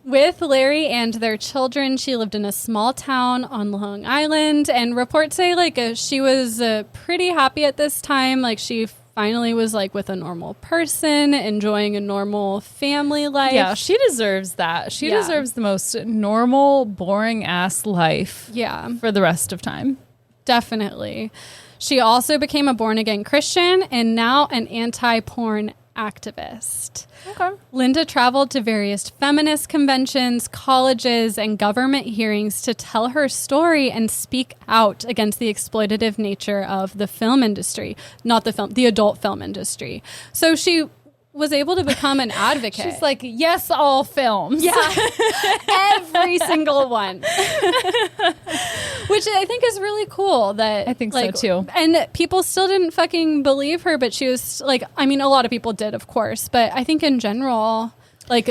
With Larry and their children, she lived in a small town on Long Island, and reports say she was pretty happy at this time. Like she finally was with a normal person, enjoying a normal family life. Yeah, she deserves that. She deserves the most normal, boring ass life. Yeah, for the rest of time. Definitely. She also became a born-again Christian and now an anti-porn activist. Okay. Linda traveled to various feminist conventions, colleges, and government hearings to tell her story and speak out against the exploitative nature of the film industry, the adult film industry. So she was able to become an advocate. She's like, yes, all films. Yeah. Every single one. Which I think is really cool that I think so too. And people still didn't fucking believe her, but she was a lot of people did, of course, but I think in general, a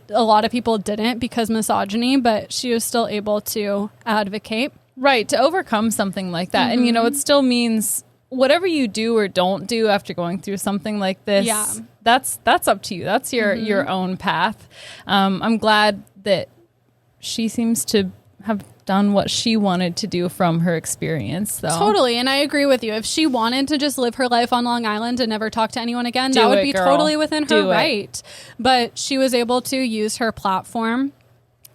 lot of people didn't because misogyny, but she was still able to advocate. Right, to overcome something like that. And it still means whatever you do or don't do after going through something like this, that's up to you. That's your own path. I'm glad that she seems to have done what she wanted to do from her experience, though. Totally, and I agree with you. If she wanted to just live her life on Long Island and never talk to anyone again, that would be totally within her right. But she was able to use her platform.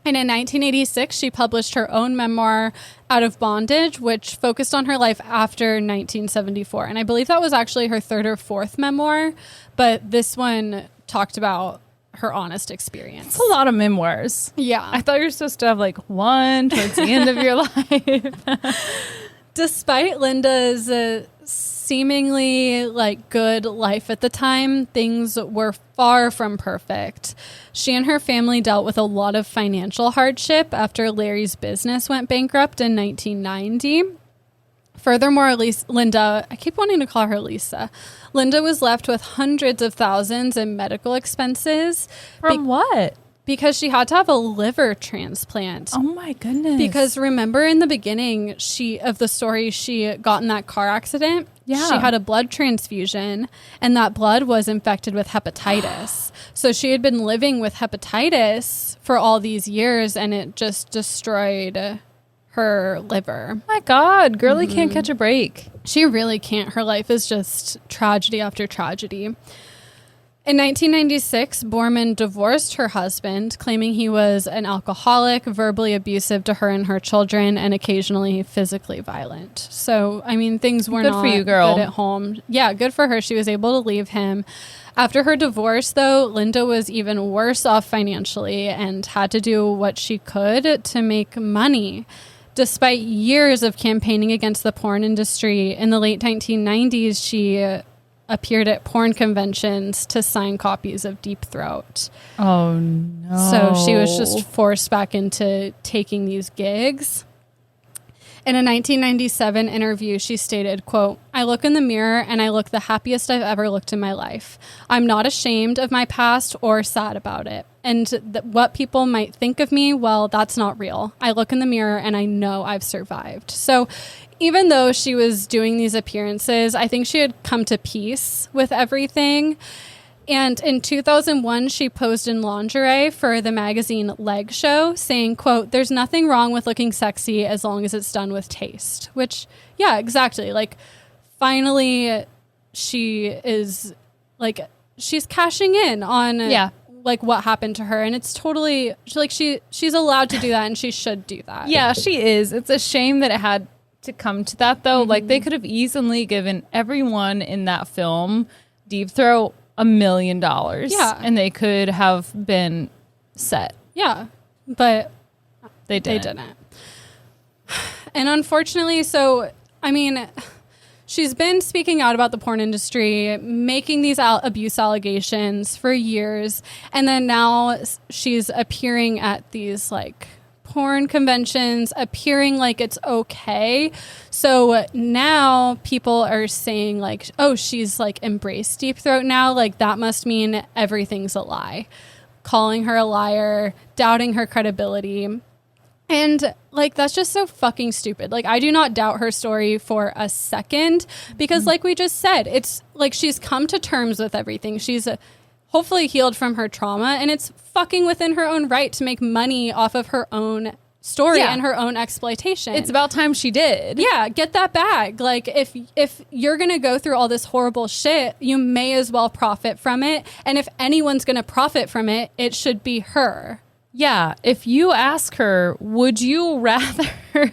And in 1986, she published her own memoir, Out of Bondage, which focused on her life after 1974. And I believe that was actually her third or fourth memoir, but this one talked about her honest experience. It's a lot of memoirs. Yeah. I thought you were supposed to have one towards the end of your life. Despite Linda's seemingly good life at the time, things were far from perfect. She and her family dealt with a lot of financial hardship after Larry's business went bankrupt in 1990. Furthermore, Linda, I keep wanting to call her Lisa. Linda was left with hundreds of thousands in medical expenses. From what? Because she had to have a liver transplant. Oh my goodness. Because remember in the beginning of the story, she got in that car accident. Yeah. She had a blood transfusion and that blood was infected with hepatitis. So she had been living with hepatitis for all these years and it just destroyed her liver. My God, girlie can't catch a break. She really can't. Her life is just tragedy after tragedy. In 1996, Borman divorced her husband, claiming he was an alcoholic, verbally abusive to her and her children, and occasionally physically violent. So, things were not good for you, girl. Good at home. Yeah, good for her. She was able to leave him. After her divorce, though, Linda was even worse off financially and had to do what she could to make money. Despite years of campaigning against the porn industry, in the late 1990s, she appeared at porn conventions to sign copies of Deep Throat. Oh, no. So she was just forced back into taking these gigs. In a 1997 interview, she stated, quote, "I look in the mirror and I look the happiest I've ever looked in my life. I'm not ashamed of my past or sad about it. And what people might think of me, well, that's not real. I look in the mirror and I know I've survived." So even though she was doing these appearances, I think she had come to peace with everything. And in 2001, she posed in lingerie for the magazine Leg Show, saying, quote, "There's nothing wrong with looking sexy as long as it's done with taste." Which, yeah, exactly. Like, finally, she is, like, she's cashing in on, like, what happened to her. And it's totally, like, she's allowed to do that, and she should do that. Yeah, she is. It's a shame that it had to come to that, though. Mm-hmm. Like, they could have easily given everyone in that film Deep Throat $1 million. Yeah. And they could have been set. Yeah. But they didn't. And unfortunately, so, I mean, she's been speaking out about the porn industry, making these abuse allegations for years. And then now she's appearing at these, like, porn conventions, appearing like it's okay. So now people are saying, like, oh, she's, like, embraced Deep Throat now. Like, that must mean everything's a lie. Calling her a liar, doubting her credibility. And, like, that's just so fucking stupid. Like, I do not doubt her story for a second because, like we just said, it's like she's come to terms with everything. She's hopefully healed from her trauma, and it's fucking within her own right to make money off of her own story and her own exploitation. It's about time she did. Yeah, get that bag. Like, if you're going to go through all this horrible shit, you may as well profit from it. And if anyone's going to profit from it, it should be her. Yeah, if you ask her, would you rather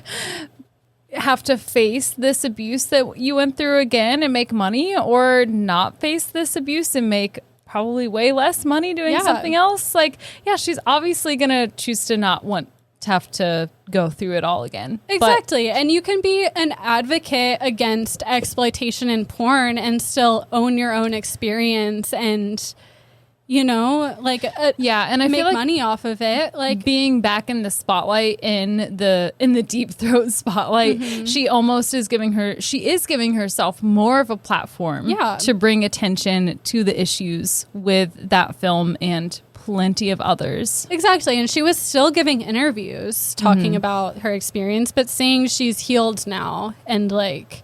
have to face this abuse that you went through again and make money, or not face this abuse and make probably way less money doing something else? Like, yeah, she's obviously going to choose to not want to have to go through it all again. Exactly. And you can be an advocate against exploitation in porn and still own your own experience and, you know, like, and I make feel like money off of it. Like, being back in the spotlight, in the Deep Throat spotlight, she is giving herself more of a platform to bring attention to the issues with that film and plenty of others. Exactly. And she was still giving interviews talking about her experience, but saying she's healed now. And, like,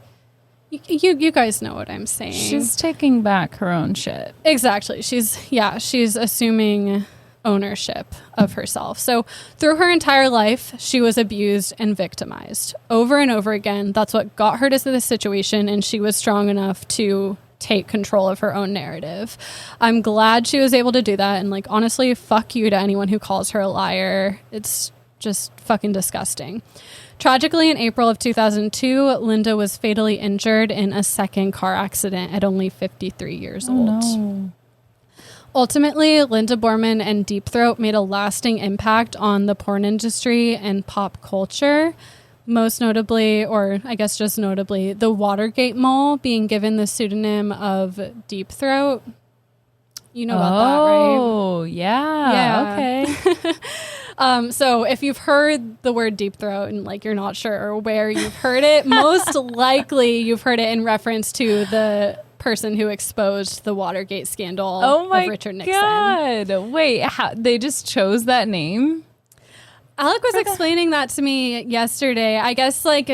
you guys know what I'm saying. She's taking back her own shit. Exactly. She's assuming ownership of herself. So through her entire life, she was abused and victimized over and over again. That's what got her to this situation, and she was strong enough to take control of her own narrative. I'm glad she was able to do that, and, like, honestly, fuck you to anyone who calls her a liar. It's just fucking disgusting. Tragically, in April of 2002, Linda was fatally injured in a second car accident at only 53 years old. No. Ultimately, Linda Borman and Deep Throat made a lasting impact on the porn industry and pop culture. Most notably, or I guess just notably, the Watergate mole being given the pseudonym of Deep Throat. You know about that, right? Oh, yeah. Okay. So if you've heard the word Deep Throat and, like, you're not sure where you've heard it, most likely you've heard it in reference to the person who exposed the Watergate scandal of Richard Nixon. Oh my God. Wait, they just chose that name? Alec was explaining that to me yesterday. I guess, like,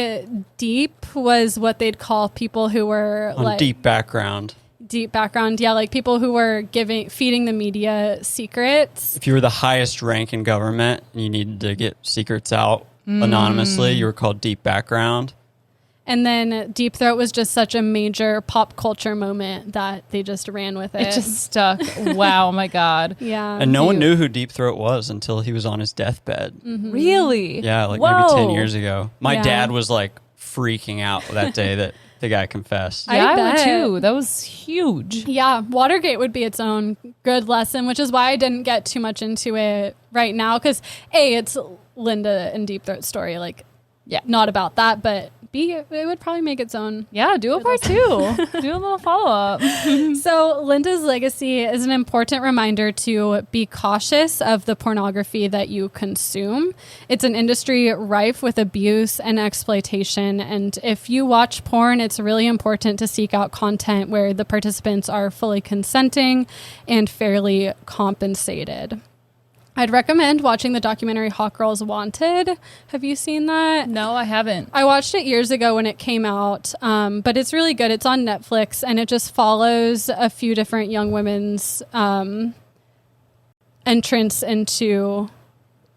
deep was what they'd call people who were on, like, deep background. Deep background, yeah, like people who were feeding the media secrets. If you were the highest rank in government and you needed to get secrets out anonymously, you were called deep background. And then Deep Throat was just such a major pop culture moment that they just ran with it. It just stuck. Wow, my God. Yeah. And no one knew who Deep Throat was until he was on his deathbed. Mm-hmm. Really? Yeah, like maybe 10 years ago. My dad was, like, freaking out that day that the guy confessed. Yeah, I would too. That was huge. Yeah, Watergate would be its own good lesson, which is why I didn't get too much into it right now. Because, A, it's Linda and Deep Throat's story. Like, not about that, but it would probably make its own. Yeah, do a part 2. Do a little follow-up. So Linda's legacy is an important reminder to be cautious of the pornography that you consume. It's an industry rife with abuse and exploitation. And if you watch porn, it's really important to seek out content where the participants are fully consenting and fairly compensated. I'd recommend watching the documentary Hot Girls Wanted. Have you seen that? No, I haven't. I watched it years ago when it came out, but it's really good. It's on Netflix, and it just follows a few different young women's entrance into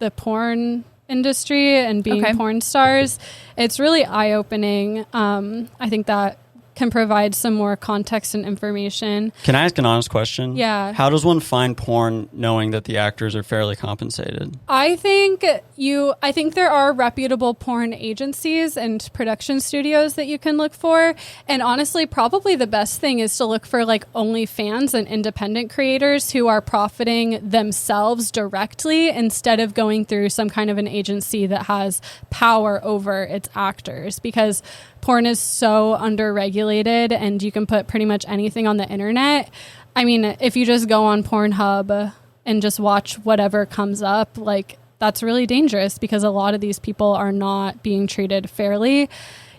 the porn industry and being porn stars. It's really eye-opening. I think that can provide some more context and information. Can I ask an honest question? Yeah. How does one find porn knowing that the actors are fairly compensated? I think there are reputable porn agencies and production studios that you can look for. And honestly, probably the best thing is to look for like OnlyFans and independent creators who are profiting themselves directly instead of going through some kind of an agency that has power over its actors, because porn is so underregulated and you can put pretty much anything on the internet. I mean, if you just go on Pornhub and just watch whatever comes up, like, that's really dangerous because a lot of these people are not being treated fairly.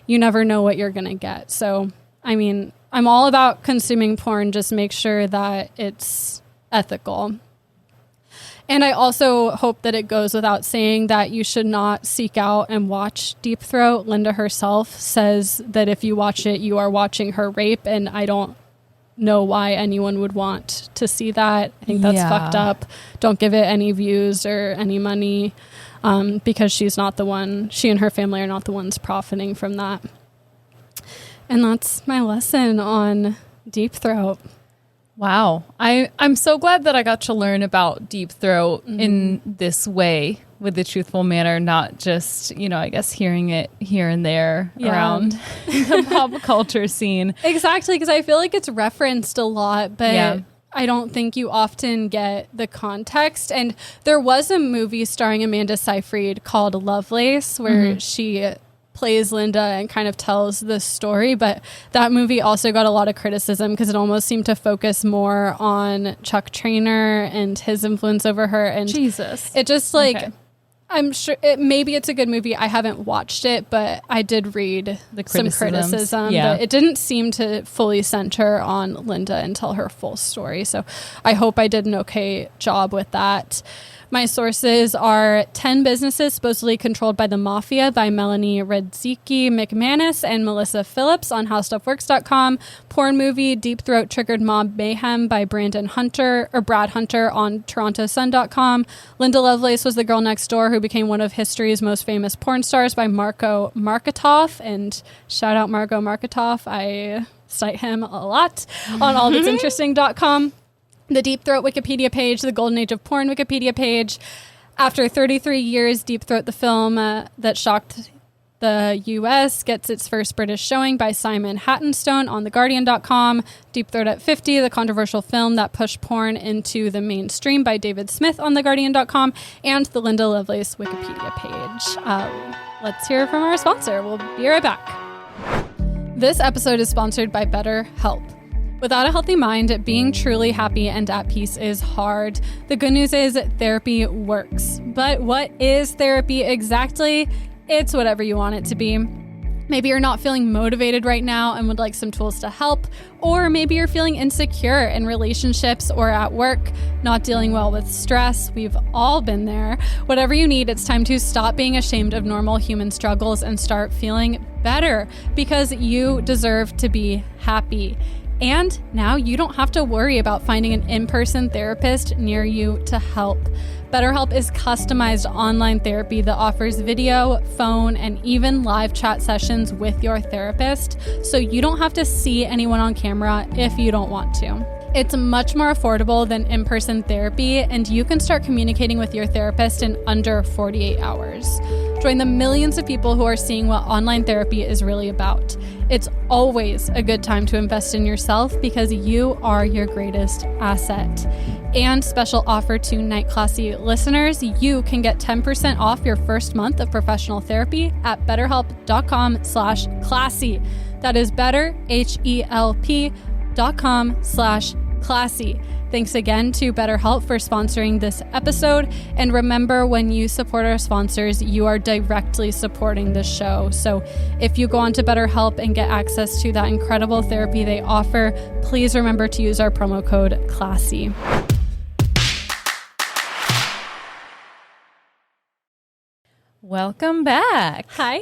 You never know what you're going to get. So, I mean, I'm all about consuming porn. Just make sure that it's ethical. And I also hope that it goes without saying that you should not seek out and watch Deep Throat. Linda herself says that if you watch it, you are watching her rape, and I don't know why anyone would want to see that. I think that's fucked up. Don't give it any views or any money, because she and her family are not the ones profiting from that. And that's my lesson on Deep Throat. Wow. I'm so glad that I got to learn about Deep Throat in this way, with a truthful manner, not just, I guess hearing it here and there around the pop culture scene. Exactly, because I feel like it's referenced a lot, but I don't think you often get the context. And there was a movie starring Amanda Seyfried called Lovelace, where she plays Linda and kind of tells the story, but that movie also got a lot of criticism because it almost seemed to focus more on Chuck Traynor and his influence over her. And Jesus, it just I'm sure maybe it's a good movie. I haven't watched it, but I did read some criticism. But it didn't seem to fully center on Linda and tell her full story. So I hope I did an okay job with that. My sources are 10 Businesses Supposedly Controlled by the Mafia by Melanie Radzicki McManus and Melissa Phillips on HowStuffWorks.com. Porn Movie Deep Throat Triggered Mob Mayhem by Brad Hunter on TorontoSun.com. Linda Lovelace Was the Girl Next Door Who Became One of History's Most Famous Porn Stars by Marco Marketoff. And shout out Marco Marketoff. I cite him a lot on allthat'sinteresting.com. The Deep Throat Wikipedia page, the Golden Age of Porn Wikipedia page. After 33 years, Deep Throat, the film that shocked the U.S., gets its first British showing by Simon Hattenstone on theguardian.com. Deep Throat at 50, the controversial film that pushed porn into the mainstream by David Smith on theguardian.com. And the Linda Lovelace Wikipedia page. Let's hear from our sponsor. We'll be right back. This episode is sponsored by BetterHelp. Without a healthy mind, being truly happy and at peace is hard. The good news is therapy works. But what is therapy exactly? It's whatever you want it to be. Maybe you're not feeling motivated right now and would like some tools to help. Or maybe you're feeling insecure in relationships or at work, not dealing well with stress. We've all been there. Whatever you need, it's time to stop being ashamed of normal human struggles and start feeling better, because you deserve to be happy. And now you don't have to worry about finding an in-person therapist near you to help. BetterHelp is customized online therapy that offers video, phone, and even live chat sessions with your therapist, so you don't have to see anyone on camera if you don't want to. It's much more affordable than in-person therapy, and you can start communicating with your therapist in under 48 hours. Join the millions of people who are seeing what online therapy is really about. It's always a good time to invest in yourself because you are your greatest asset. And special offer to Night Classy listeners, you can get 10% off your first month of professional therapy at betterhelp.com/classy. That is betterhelp.com/classy. Thanks again to BetterHelp for sponsoring this episode. And remember, when you support our sponsors, you are directly supporting the show. So if you go on to BetterHelp and get access to that incredible therapy they offer, please remember to use our promo code CLASSY. Welcome back. Hi.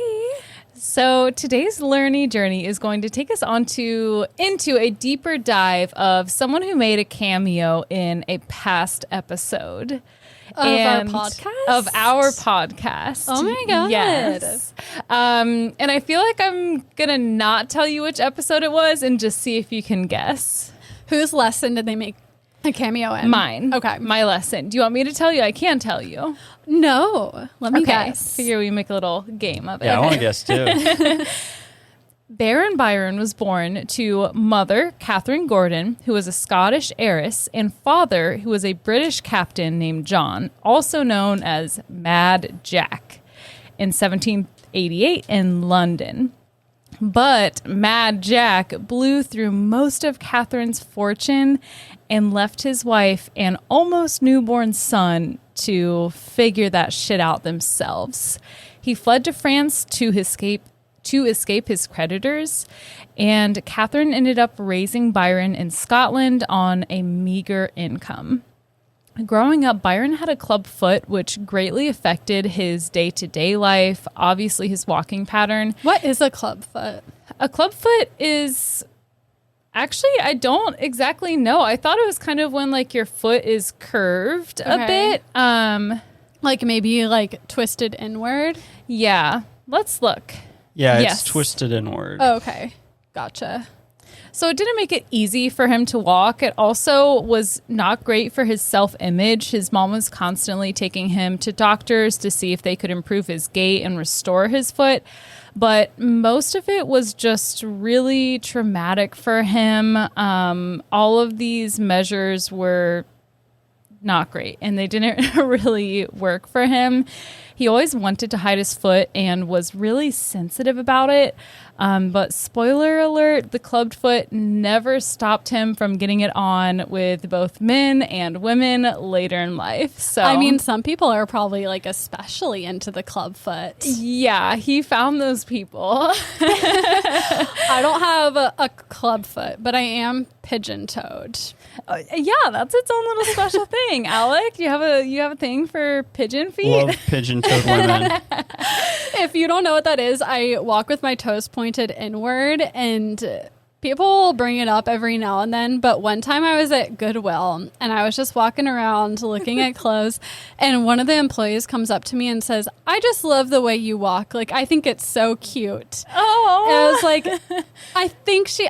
So today's learning journey is going to take us into a deeper dive of someone who made a cameo in a past episode Of our podcast? Oh my God. Yes. And I feel like I'm going to not tell you which episode it was and just see if you can guess. Whose lesson did they make a cameo in? Mine. Okay. My lesson. Do you want me to tell you? I can tell you. No. Let me guess. Figure we make a little game of it. Yeah, I want to guess too. Baron Byron was born to mother Catherine Gordon, who was a Scottish heiress, and father, who was a British captain named John, also known as Mad Jack, in 1788 in London. But Mad Jack blew through most of Catherine's fortune and left his wife and almost newborn son to figure that shit out themselves. He fled to France to escape his creditors, and Catherine ended up raising Byron in Scotland on a meager income. Growing up, Byron had a club foot, which greatly affected his day-to-day life, obviously his walking pattern. What is a club foot? A club foot is... Actually, I don't exactly know. I thought it was kind of when like your foot is curved a bit. Like maybe like twisted inward? Yeah. Let's look. Yeah, Yes. it's twisted inward. Oh, okay. Gotcha. So it didn't make it easy for him to walk. It also was not great for his self-image. His mom was constantly taking him to doctors to see if they could improve his gait and restore his foot. But most of it was just really traumatic for him. All of these measures were not great, and they didn't really work for him. He always wanted to hide his foot and was really sensitive about it. But spoiler alert, the clubbed foot never stopped him from getting it on with both men and women later in life. So I mean, some people are probably like especially into the club foot. Yeah, he found those people. I don't have a club foot, but I am pigeon-toed. Yeah, that's its own little special thing. Alec, you have a thing for pigeon feet? Love pigeon-toed women. If you don't know what that is, I walk with my toes pointed inward, and people will bring it up every now and then. But one time I was at Goodwill and I was just walking around looking at clothes, and one of the employees comes up to me and says, "I just love the way you walk. Like, I think it's so cute." Oh. And I was like,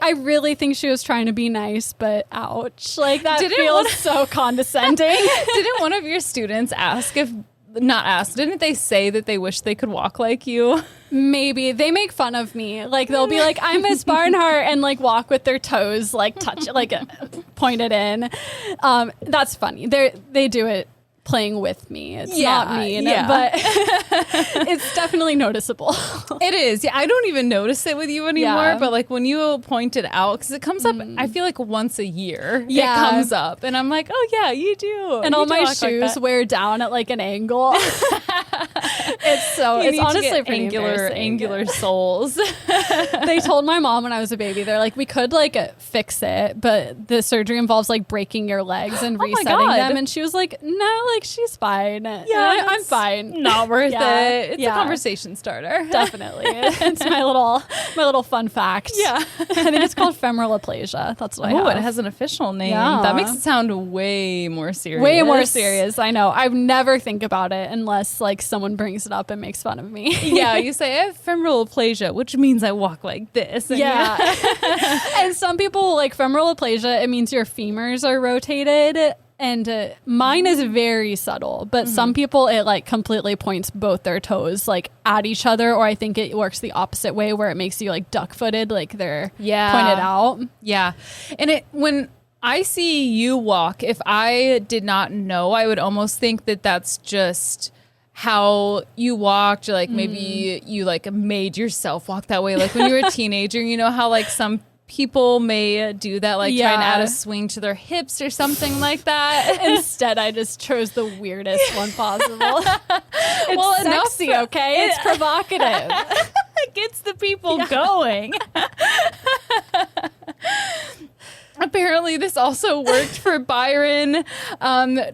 I really think she was trying to be nice, but ouch. Like, that feels so condescending. Didn't one of your students didn't they say that they wish they could walk like you? Maybe. They make fun of me. Like, they'll be like, "I'm Miss Barnhart," and like walk with their toes, like pointed in. That's funny. They do it playing with me. It's not mean, but it's definitely noticeable. It is. Yeah, I don't even notice it with you anymore, Yeah. but like when you point it out, because it comes up, I feel like once a year it Yeah. comes up, and I'm like, oh yeah, you do. And You all do my walk like shoes that. wear down at like an angle. It's You honestly need to get pretty embarrassing. angular soles. They told my mom when I was a baby, they're like, "We could like fix it, but the surgery involves like breaking your legs and Oh my resetting God. them." And she was like, "No, like she's fine. Yeah, I'm fine. Not worth Yeah. it. It's a Yeah. conversation starter. Definitely." It's my little fun fact. Yeah. I think it's called femoral aplasia. That's what I Oh, have. it has an official name. Yeah. That makes it sound way more serious. Way more serious. I know. I never think about it unless like someone brings it up and makes fun of me. Yeah, you say I have femoral aplasia, which means I walk like this. And Yeah. And some people like femoral aplasia, it means your femurs are rotated. And mine is very subtle, but some people, it like completely points both their toes like at each other, or I think it works the opposite way where it makes you like duck-footed, like they're pointed out. Yeah. And when I see you walk, if I did not know, I would almost think that that's just how you walked, or like maybe you like made yourself walk that way. Like when you were a teenager, you know how like some people may do that, like try and add a swing to their hips or something like that. Instead, I just chose the weirdest one possible. It's sexy, okay? It's provocative. It gets the people going. Apparently, this also worked for Byron.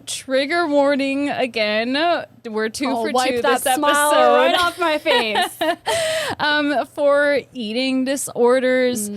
Trigger warning again. We're two for wipe two that this smile episode. right off my face. For eating disorders.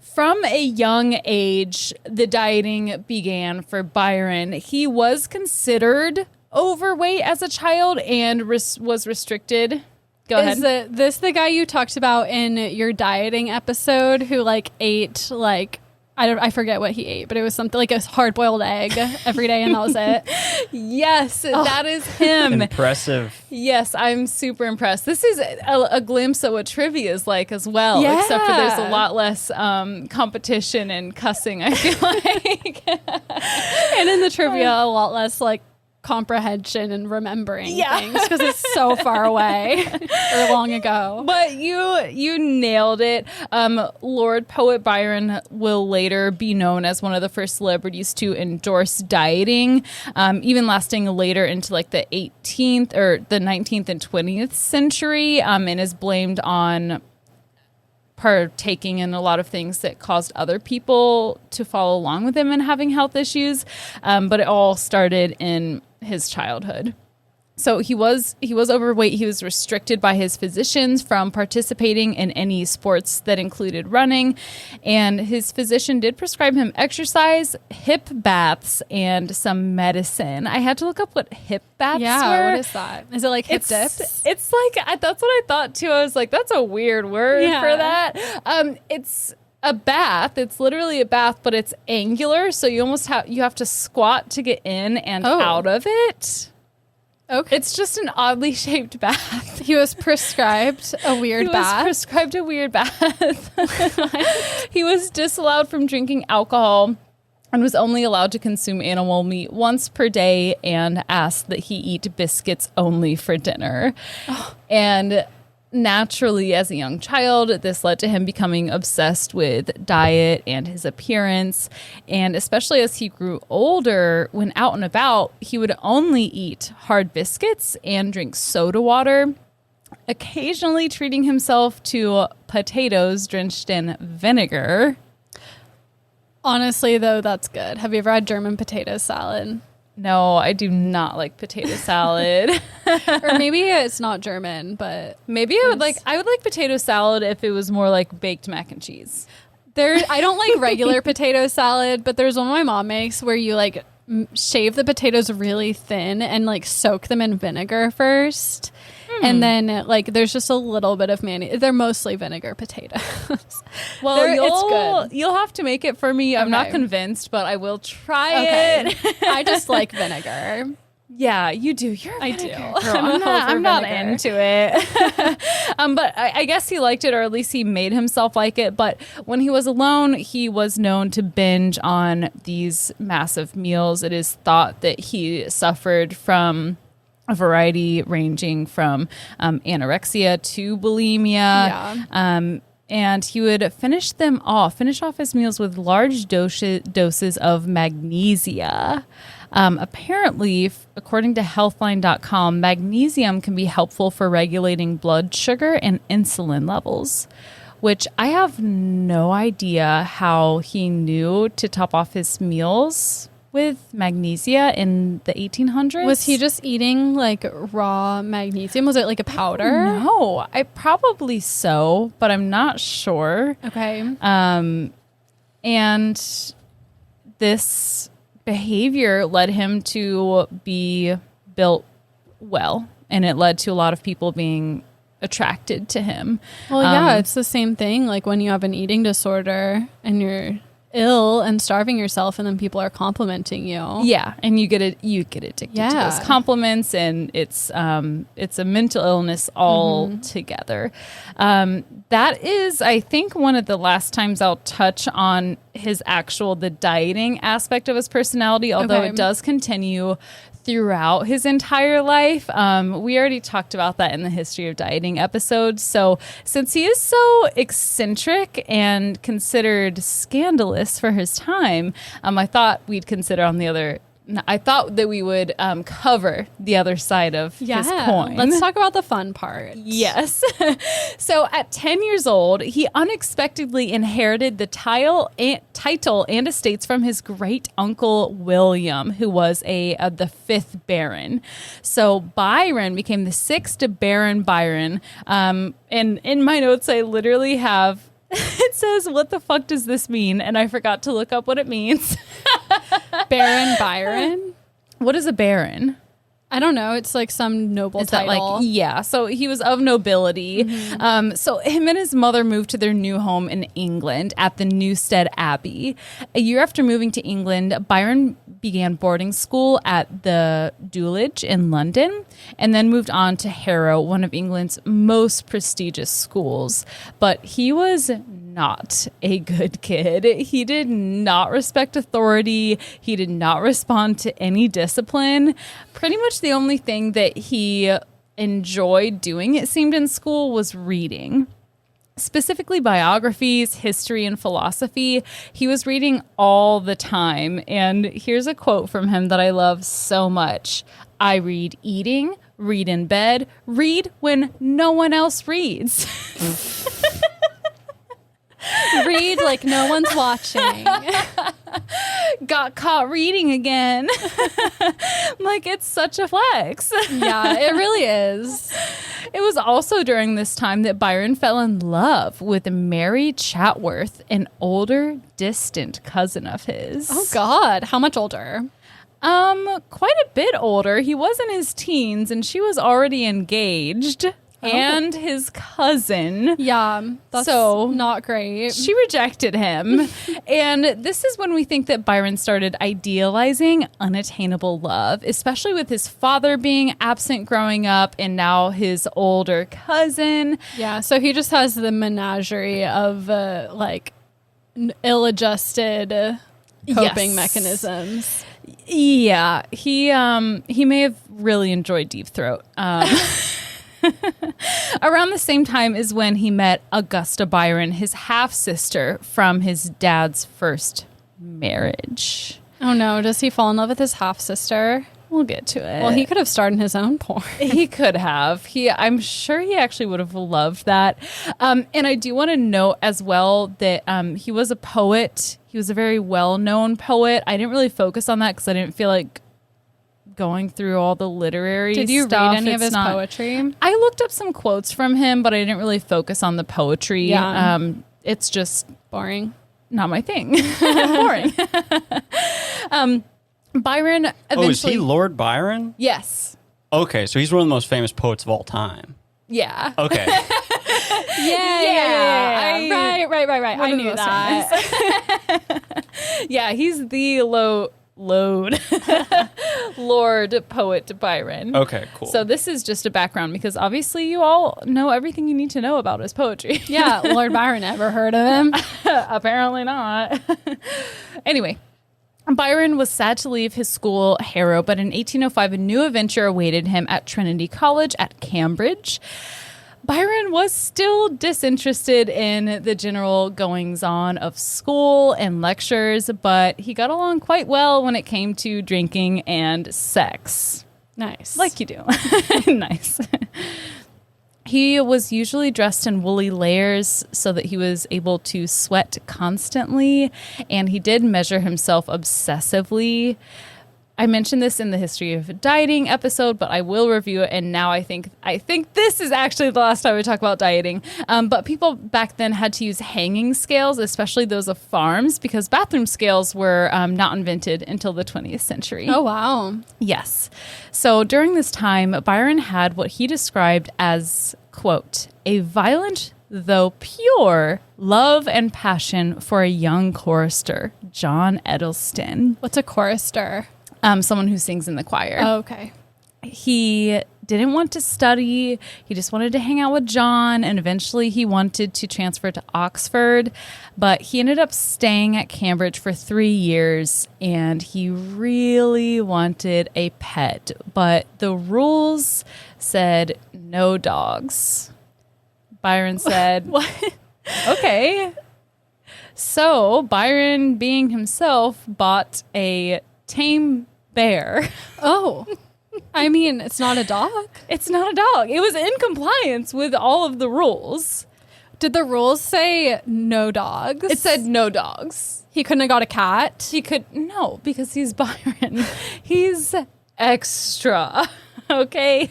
From a young age, the dieting began for Byron. He was considered overweight as a child and was restricted. Go ahead. Is this the guy you talked about in your dieting episode who like ate like, I forget what he ate, but it was something like a hard-boiled egg every day, and that was it. Yes, that is him. Impressive. Yes, I'm super impressed. This is a glimpse of what trivia is like as well, except for there's a lot less competition and cussing, I feel like. And in the trivia, a lot less like comprehension and remembering things because it's so far away or long ago. But you nailed it. Lord Poet Byron will later be known as one of the first celebrities to endorse dieting, even lasting later into like the 18th or the 19th and 20th century, and is blamed on partaking in a lot of things that caused other people to follow along with him and having health issues. But it all started in his childhood. So he was overweight. He was restricted by his physicians from participating in any sports that included running. And his physician did prescribe him exercise, hip baths, and some medicine. I had to look up what hip baths were. What is that? Is it like hip dips? It's like, that's what I thought too. I was like, that's a weird word for that. It's a bath. It's literally a bath, but it's angular. So you almost have to squat to get in and out of it. Okay. It's just an oddly shaped bath. He was prescribed a weird bath. He was disallowed from drinking alcohol and was only allowed to consume animal meat once per day and asked that he eat biscuits only for dinner. And naturally, as a young child, this led to him becoming obsessed with diet and his appearance. And especially as he grew older, when out and about, he would only eat hard biscuits and drink soda water, occasionally treating himself to potatoes drenched in vinegar. Honestly, though, that's good. Have you ever had German potato salad? No, I do not like potato salad. Or maybe it's not German, but maybe I would like potato salad if it was more like baked mac and cheese. I don't like regular potato salad, but there's one my mom makes where you like shave the potatoes really thin and like soak them in vinegar first. And then like there's just a little bit of mayonnaise. They're mostly vinegar potatoes. Well, it's good. You'll have to make it for me. I'm not convinced, but I will try it. I just like vinegar. Yeah, you do. I do. Girl. I'm not into it. But I guess he liked it, or at least he made himself like it. But when he was alone, he was known to binge on these massive meals. It is thought that he suffered from a variety ranging from anorexia to bulimia. And he would finish off his meals with large doses of magnesia. Apparently, according to healthline.com, magnesium can be helpful for regulating blood sugar and insulin levels, which I have no idea how he knew to top off his meals with magnesia in the 1800s. Was he just eating like raw magnesium? Was it like a powder? No, I probably so, but I'm not sure. Okay. And this behavior led him to be built well, and it led to a lot of people being attracted to him. Well, yeah, it's the same thing. Like when you have an eating disorder and ill and starving yourself, and then people are complimenting you. Yeah, and you get addicted to those compliments, and it's a mental illness all together. That is, I think, one of the last times I'll touch on the dieting aspect of his personality, although it does continue throughout his entire life. We already talked about that in the history of dieting episode. So since he is so eccentric and considered scandalous for his time, I thought that we would cover the other side of his coin. Let's talk about the fun part. Yes. So at 10 years old, he unexpectedly inherited the title and estates from his great uncle William, who was the 5th Baron. So Byron became the 6th Baron Byron. And in my notes, I literally have it says, "What the fuck does this mean?" And I forgot to look up what it means. Baron Byron? What is a baron? I don't know. It's like some noble title. So he was of nobility. So him and his mother moved to their new home in England at the Newstead Abbey. A year after moving to England, Byron began boarding school at the Dulwich in London, and then moved on to Harrow, one of England's most prestigious schools. But he was not a good kid. He did not respect authority. He did not respond to any discipline. Pretty much the only thing that he enjoyed doing, it seemed, in school was reading. Specifically biographies, history, and philosophy. He was reading all the time. And here's a quote from him that I love so much. "I read eating, read in bed, read when no one else reads." Read like no one's watching. Got caught reading again. Like, it's such a flex. Yeah, it really is. It was also during this time that Byron fell in love with Mary Chatworth, an older, distant cousin of his. Oh, God. How much older? Quite a bit older. He was in his teens, and she was already engaged. And his cousin. Yeah, that's not great. She rejected him. And this is when we think that Byron started idealizing unattainable love, especially with his father being absent growing up and now his older cousin. Yeah, so he just has the menagerie of ill-adjusted coping mechanisms. Yeah, he may have really enjoyed Deep Throat. Around the same time is when he met Augusta Byron, his half-sister from his dad's first marriage. Oh no, does he fall in love with his half-sister? We'll get to it. Well, he could have started his own porn. He could have. I'm sure he actually would have loved that. And I do want to note as well that he was a poet. He was a very well-known poet. I didn't really focus on that because I didn't feel like going through all the literary stuff. Did you read any of his poetry? I looked up some quotes from him, but I didn't really focus on the poetry. Yeah. It's just boring. Not my thing. Boring. Byron eventually... Oh, is he Lord Byron? Yes. Okay, so he's one of the most famous poets of all time. Yeah. Okay. Yeah. Right. I knew that. Yeah, he's the Lord poet Byron. Okay, cool. So this is just a background because obviously you all know everything you need to know about his poetry. Yeah, Lord Byron, ever heard of him? Apparently not. Anyway, Byron was sad to leave his school, Harrow, but in 1805 a new adventure awaited him at Trinity College at Cambridge. Byron was still disinterested in the general goings-on of school and lectures, but he got along quite well when it came to drinking and sex. Nice. Like you do. Nice. He was usually dressed in woolly layers so that he was able to sweat constantly, and he did measure himself obsessively. I mentioned this in the history of dieting episode, but I will review it. And now I think this is actually the last time we talk about dieting. But people back then had to use hanging scales, especially those of farms, because bathroom scales were not invented until the 20th century. Oh, wow. Yes. So during this time, Byron had what he described as, quote, a violent though pure, love and passion for a young chorister, John Edelston. What's a chorister? Someone who sings in the choir. Oh, okay. He didn't want to study. He just wanted to hang out with John, and eventually he wanted to transfer to Oxford, but he ended up staying at Cambridge for 3 years, and he really wanted a pet, but the rules said no dogs. Byron said, What? okay. So Byron, being himself, bought a tame bear. Oh. I mean, it's not a dog. It's not a dog. It was in compliance with all of the rules. Did the rules say no dogs? It said no dogs. He couldn't have got a cat. He could, no, because he's Byron. He's extra. Okay.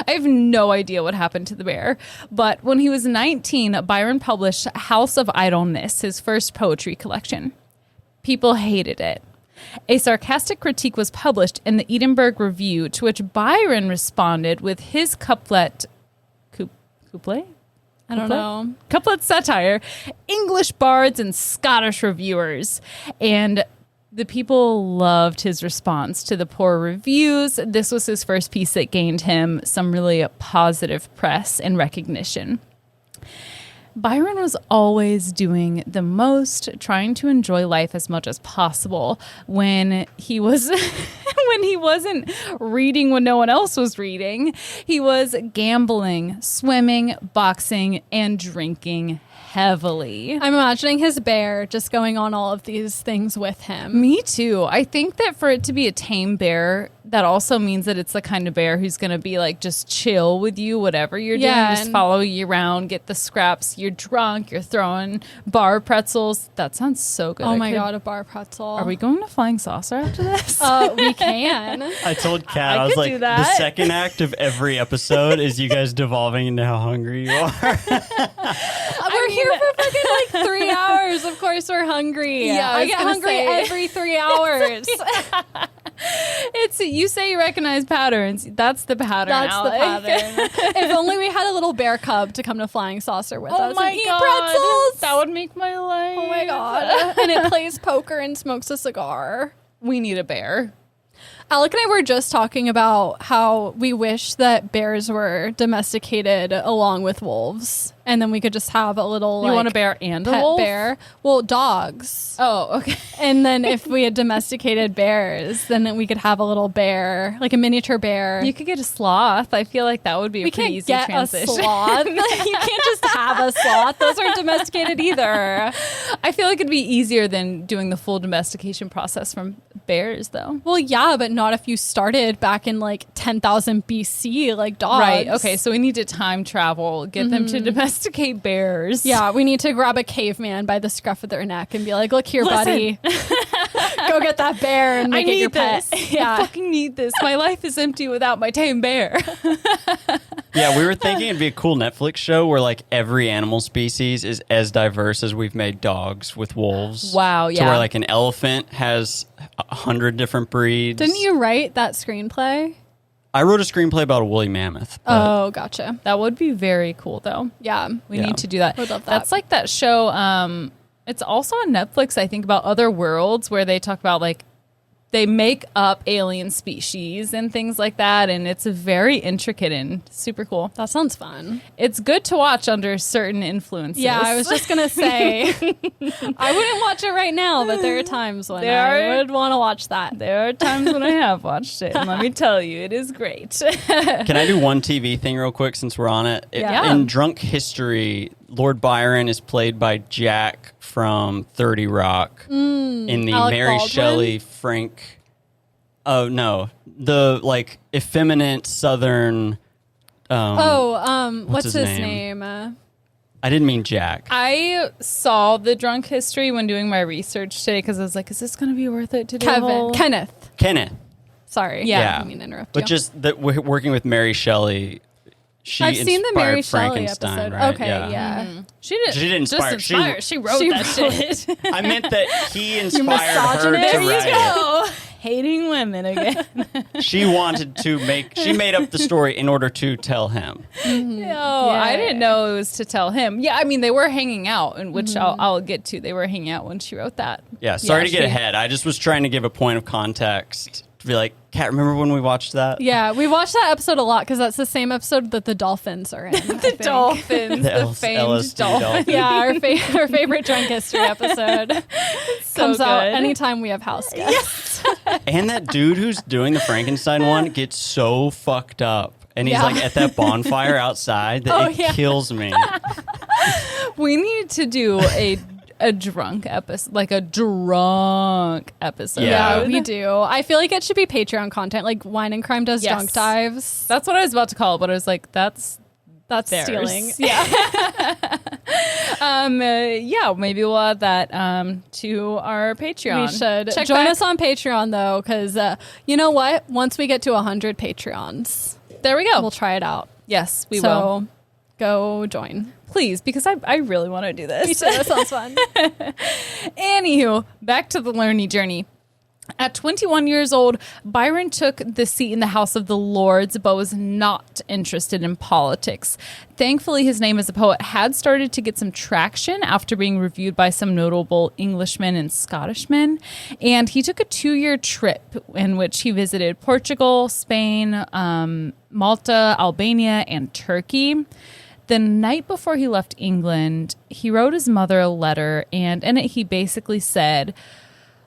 I have no idea what happened to the bear. But when he was 19, Byron published House of Idleness, his first poetry collection. People hated it. A sarcastic critique was published in the Edinburgh Review, to which Byron responded with his couplet I don't know. Couplet satire, English bards and Scottish reviewers. And the people loved his response to the poor reviews. This was his first piece that gained him some really positive press and recognition. Byron was always doing the most, trying to enjoy life as much as possible. When he was when he wasn't reading when no one else was reading, he was gambling, swimming, boxing, and drinking heavily. I'm imagining his bear just going on all of these things with him. Me too. I think that for it to be a tame bear, that also means that it's the kind of bear who's going to be like just chill with you, whatever you're doing, just follow you around, get the scraps. You're drunk, you're throwing bar pretzels. That sounds so good. Oh my God, a bar pretzel. Are we going to Flying Saucer after this? We can. I told Kat, I I was could like, do that. the second act of every episode is you guys devolving into how hungry you are. We're here for fucking like 3 hours. Of course we're hungry. Yeah, I I was get gonna hungry say. every 3 hours. It's you say you recognize patterns. That's the pattern. That's Alec. the pattern. If only we had a little bear cub to come to Flying Saucer with Oh us my and eat God. pretzels. That would make my life. Oh my God. And it plays poker and smokes a cigar. We need a bear. Alec and I were just talking about how we wish that bears were domesticated along with wolves. And then we could just have a little You want a bear and a pet wolf? bear. Well, dogs. Oh, okay. And then if we had domesticated bears, then we could have a little bear, like a miniature bear. You could get a sloth. I feel like that would be a We pretty can't easy get transition. a sloth. You can't just have a sloth. Those aren't domesticated either. I feel like it'd be easier than doing the full domestication process from bears, though. Well, yeah, but not if you started back in like 10,000 BC, like dogs. Right. Okay. So we need to time travel, get them to domesticate bears. Yeah, we need to grab a caveman by the scruff of their neck and be like, look here, buddy. Go get that bear and I make it need your pet. this. Yeah. I fucking need this. My life is empty without my tame bear. Yeah, we were thinking it'd be a cool Netflix show where like every animal species is as diverse as we've made dogs with wolves. Wow, So yeah. where like an elephant has 100 different breeds. Didn't you write that screenplay? I wrote a screenplay about a woolly mammoth. but- Oh, gotcha. That would be very cool, though. Yeah. We Yeah. need to do that. Would love that. That's like that show. It's also on Netflix, I think, about other worlds where they talk about like they make up alien species and things like that. And it's very intricate and super cool. That sounds fun. It's good to watch under certain influences. Yeah, I was just going to say, I wouldn't watch it right now, but there are times when I would want to watch that. There are times when I have watched it. And let me tell you, it is great. Can I do one TV thing real quick since we're on it? Yeah. In drunk history, Lord Byron is played by Jack from 30 Rock in the Alec Mary Baldwin? Shelley Frank. Oh no, the like effeminate Southern. What's his his name? I didn't mean Jack. I saw the drunk history when doing my research today because I was like, is this going to be worth it to do? Kenneth. Yeah. Sorry. I Yeah, didn't mean to interrupt but you. just that working with Mary Shelley. She I've seen the Mary inspired Shelley Frankenstein, episode. right? Okay, yeah. She didn't. She didn't just inspire- She wrote she that wrote shit. I meant that he inspired her misogynist. to There you write it. go. hating women again. She made up the story in order to tell him. No, I didn't know it was to tell him. Yeah, I mean, they were hanging out, and which I'll get to. They were hanging out when she wrote that. Yeah, sorry to get ahead. I just was trying to give a point of context to be like, Kat, remember when we watched that? Yeah, we watched that episode a lot because that's the same episode that the dolphins are in. The famed LSD dolphin. Yeah, our favorite drunk history episode comes out anytime we have house guests. And that dude who's doing the Frankenstein one gets so fucked up. And he's like at that bonfire outside that kills me. We need to do a drunk episode, like a drunk episode. Yeah, we do. I feel like it should be Patreon content, like Wine and Crime does drunk dives. That's what I was about to call it, but I was like, that's stealing. Yeah. Maybe we'll add that to our Patreon. We should. Join us on Patreon, though, because you know what? Once we get to 100 Patreons, there we go. We'll try it out. Yes, we will. So go join. Please, because I really want to do this. Me too. That sounds fun. Anywho, back to the learning journey. At 21 years old, Byron took the seat in the House of the Lords, but was not interested in politics. Thankfully, his name as a poet had started to get some traction after being reviewed by some notable Englishmen and Scottishmen. And he took a 2-year trip in which he visited Portugal, Spain, Malta, Albania, and Turkey. The night before he left England, he wrote his mother a letter, and in it he basically said,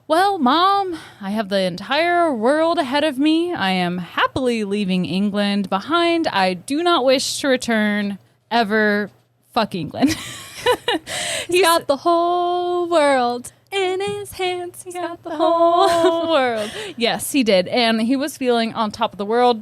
"Well, Mom, I have the entire world ahead of me. I am happily leaving England behind. I do not wish to return ever. Fuck England." He's got the whole world in his hands. He's got the whole world. Yes, he did. And he was feeling on top of the world.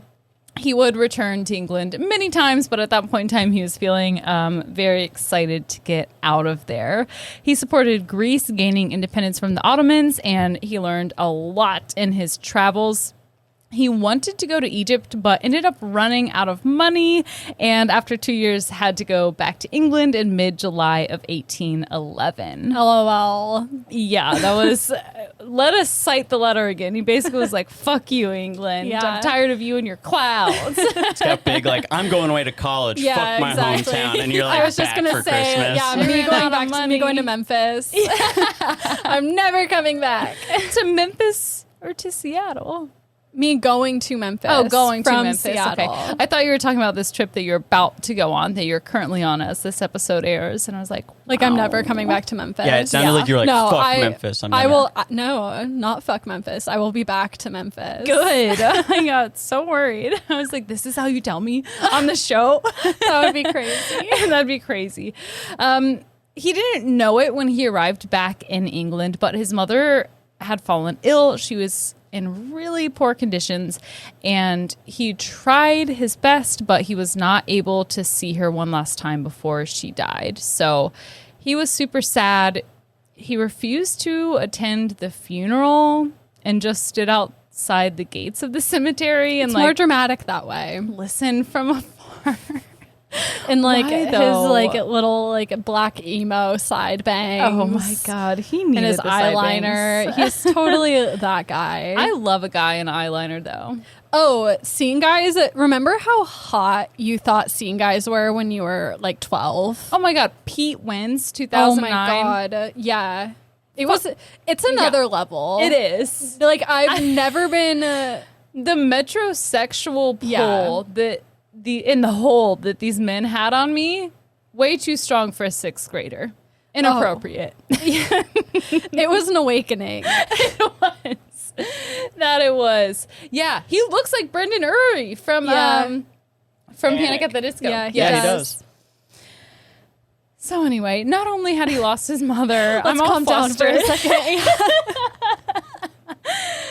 He would return to England many times, but at that point in time, he was feeling very excited to get out of there. He supported Greece gaining independence from the Ottomans, and he learned a lot in his travels. He wanted to go to Egypt, but ended up running out of money, and after 2 years, had to go back to England in mid-July of 1811. LOL. Yeah, that was... let us cite the letter again. He basically was like, "Fuck you, England. Yeah. I'm tired of you and your clouds." It's got big, like, I'm going away to college. Yeah, Fuck my exactly. hometown. And you're like, I was just back gonna for say, Christmas. yeah, me going to Memphis. I'm never coming back. To Memphis or to Seattle? Me going to Memphis. Oh, going to from Memphis. Seattle. Okay. I thought you were talking about this trip that you're about to go on, that you're currently on as this episode airs. And I was like, I'm never coming back to Memphis. Yeah, it sounded like you were like, fuck Memphis. I will. No, not fuck Memphis. I will be back to Memphis. Good. I got so worried. I was like, this is how you tell me on the show? That would be crazy. That'd be crazy. He didn't know it when he arrived back in England, but his mother had fallen ill. She was in really poor conditions, and he tried his best, but he was not able to see her one last time before she died. So he was super sad. He refused to attend the funeral and just stood outside the gates of the cemetery and it's more dramatic that way. Listen from afar. And like Why, his though? like little like black emo side bangs. Oh my God, he needed and his the side eyeliner. bangs. He's totally that guy. I love a guy in eyeliner though. Oh, scene guys. Remember how hot you thought scene guys were when you were like 12? Oh my God, Pete Wentz, Oh 2009. my God. Yeah. It's another level. It is. Like I've never been The metrosexual pull Yeah. that in the hole that these men had on me, way too strong for a 6th grader. Inappropriate. it was an awakening. It was. That it was. Yeah, he looks like Brendan Urie from Panic at the Disco. Yeah, he does. So anyway, not only had he lost his mother, Let's calm down for a second.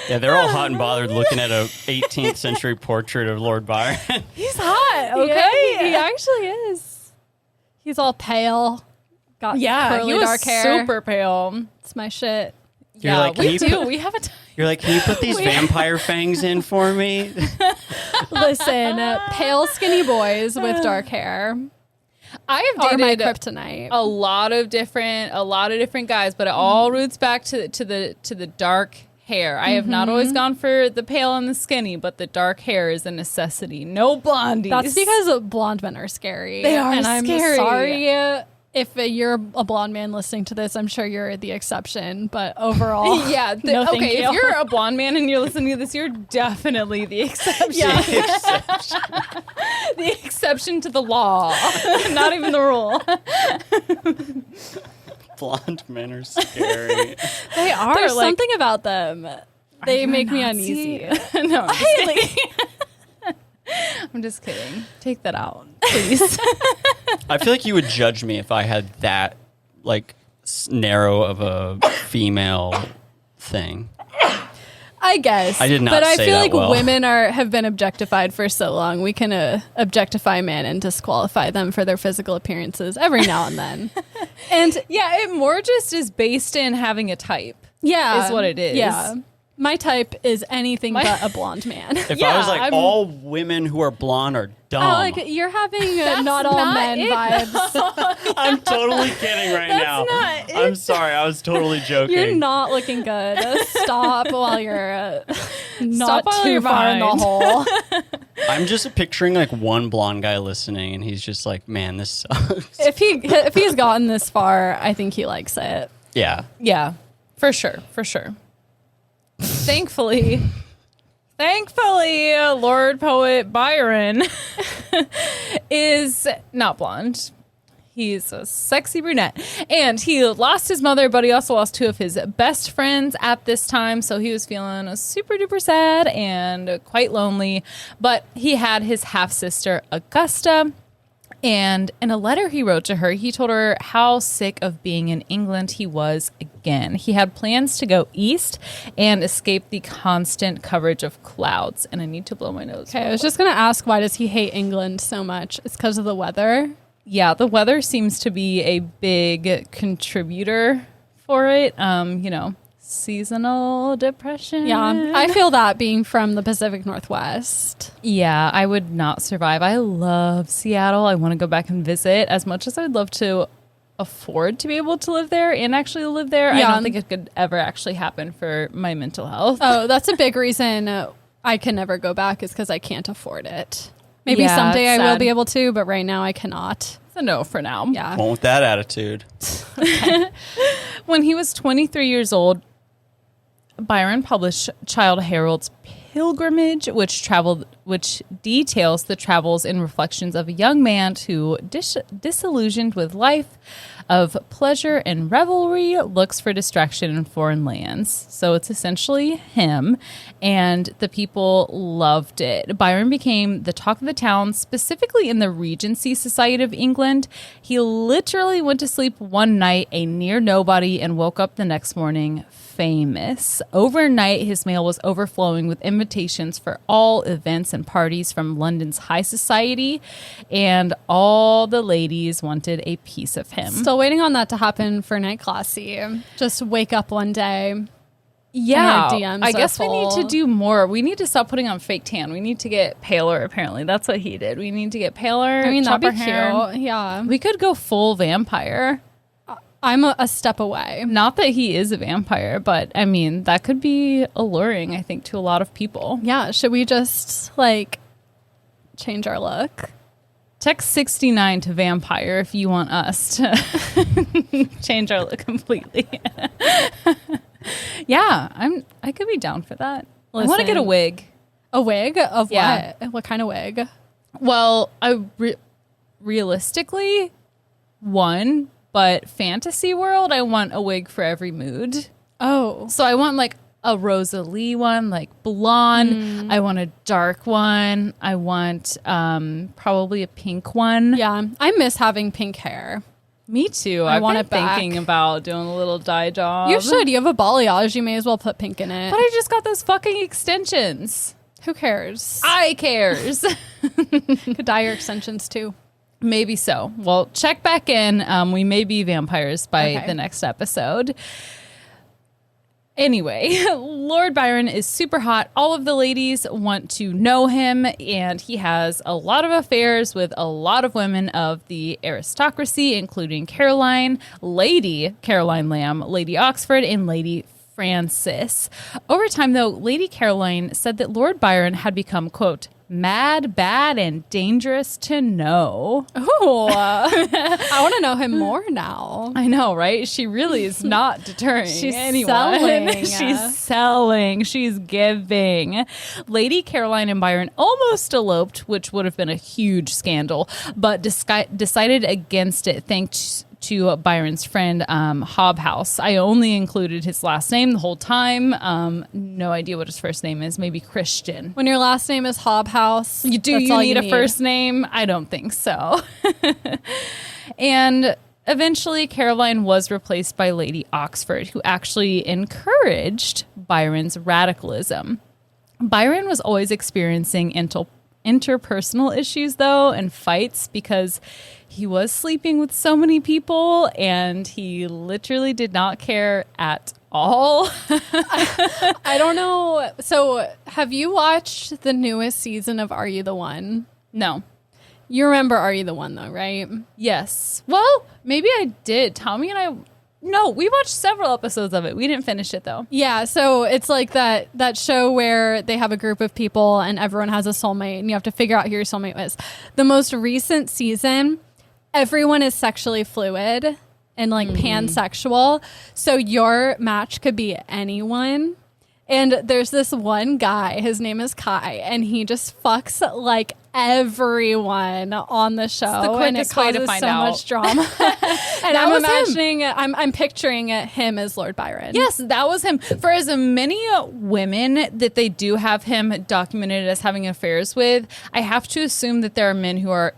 Yeah, they're all hot and bothered looking at a 18th century portrait of Lord Byron. He's hot, okay? Yeah, he actually is. He's all pale. Got curly he was dark hair. super pale. It's my shit. You're Yeah, like, can we you do. put- We have a You're like, can you put these vampire fangs in for me? Listen, pale skinny boys with dark hair I are have my dated kryptonite. a lot of different guys, but it all roots back to the dark hair. I have not always gone for the pale and the skinny, but the dark hair is a necessity. No blondies. That's because blonde men are scary. They are and scary. I'm sorry if you're a blonde man listening to this. I'm sure you're the exception, but overall, yeah. no, thank okay, you. if you're a blonde man and you're listening to this, you're definitely the exception. Yeah. The exception to the law, not even the rule. Blonde men are scary. They are. There's something about them. They make me uneasy. No, I'm just kidding. I'm just kidding. Take that out, please. I feel like you would judge me if I had that like narrow of a female thing. I guess. I did not but I say feel that like well. women have been objectified for so long. We can objectify men and disqualify them for their physical appearances every now and then. And yeah, it more just is based in having a type. yeah, Is what it is. Yeah. My type is anything but a blonde man. If I was like, all women who are blonde are dumb. Oh, like you're having not all not men it. vibes. I'm totally kidding right now. not it. I'm sorry. I was totally joking. You're not looking good. Stop while you're not while too you're far in the behind. hole. I'm just picturing like one blonde guy listening, and he's just like, "Man, this sucks." If he's gotten this far, I think he likes it. Yeah. Yeah, for sure. For sure. Thankfully, Lord Poet Byron is not blonde. He's a sexy brunette. And he lost his mother, but he also lost two of his best friends at this time. So he was feeling super duper sad and quite lonely. But he had his half sister, Augusta. And in a letter he wrote to her, he told her how sick of being in England he was again. He had plans to go east and escape the constant coverage of clouds. And I need to blow my nose. Okay, I was just going to ask, why does he hate England so much? It's because of the weather? Yeah, the weather seems to be a big contributor for it. Seasonal depression. Yeah, I feel that being from the Pacific Northwest. Yeah, I would not survive. I love Seattle. I want to go back and visit. As much as I'd love to afford to be able to live there and actually live there, I don't think it could ever actually happen for my mental health. Oh, that's a big reason I can never go back is because I can't afford it. Maybe Yeah, someday it's I will sad. be able to, but right now I cannot. It's a no for now. Yeah. One with that attitude. When he was 23 years old, Byron published Childe Harold's Pilgrimage, which details the travels and reflections of a young man who, disillusioned with life of pleasure and revelry, looks for distraction in foreign lands. So it's essentially him, and the people loved it. Byron became the talk of the town, specifically in the Regency Society of England. He literally went to sleep one night a near nobody and woke up the next morning famous. Overnight, his mail was overflowing with invitations for all events and parties from London's high society, and all the ladies wanted a piece of him. Still waiting on that to happen for Night Classy. Just wake up one day. Yeah, and our DMs I are guess we need full. to do more. We need to stop putting on fake tan. We need to get paler, apparently. That's what he did. We need to get paler. I mean, that'd chop be our hair. cute. Yeah. We could go full vampire. I'm a step away. Not that he is a vampire, but I mean, that could be alluring, I think, to a lot of people. Yeah. Should we just change our look? Text 69 to vampire if you want us to change our look completely. Yeah, I could be down for that. I want to get a Listen. wig. A wig of Yeah. what? What kind of wig? Well, realistically, one, but fantasy world, I want a wig for every mood. Oh. So I want like a Rosalie one, like blonde. I want a dark one. I want probably a pink one. Yeah. I miss having pink hair. Me too. I I've want been it back. thinking about doing a little dye job. You should. You have a balayage. You may as well put pink in it. But I just got those fucking extensions. Who cares? I cares. Could dye your extensions too. Maybe so. Well, check back in. We may be vampires by Okay. the next episode. Anyway, Lord Byron is super hot. All of the ladies want to know him, and he has a lot of affairs with a lot of women of the aristocracy, including Lady Caroline Lamb, Lady Oxford, and Lady Francis. Over time, though, Lady Caroline said that Lord Byron had become, quote, mad, bad, and dangerous to know. Oh, I want to know him more now. I know, right? She really is not deterring She's anyone. selling. She's selling. She's giving. Lady Caroline and Byron almost eloped, which would have been a huge scandal, but decided against it thanks to Byron's friend, Hobhouse. I only included his last name the whole time. No idea what his first name is. Maybe Christian. When your last name is Hobhouse, You need a first name? I don't think so. And eventually, Caroline was replaced by Lady Oxford, who actually encouraged Byron's radicalism. Byron was always experiencing interpersonal issues, though, and fights because he was sleeping with so many people and he literally did not care at all. I don't know. So, have you watched the newest season of Are You the One? No. You remember Are You the One, though, right? Yes. Well, maybe I did. Tommy and I... No, we watched several episodes of it. We didn't finish it, though. Yeah, so it's like that show where they have a group of people and everyone has a soulmate and you have to figure out who your soulmate is. The most recent season, everyone is sexually fluid and like pansexual. So your match could be anyone. And there's this one guy, his name is Kai, and he just fucks like everyone on the show. It's the quickest way to find out. Much drama. And I'm picturing him as Lord Byron. Yes, that was him. For as many women that they do have him documented as having affairs with, I have to assume that there are men who are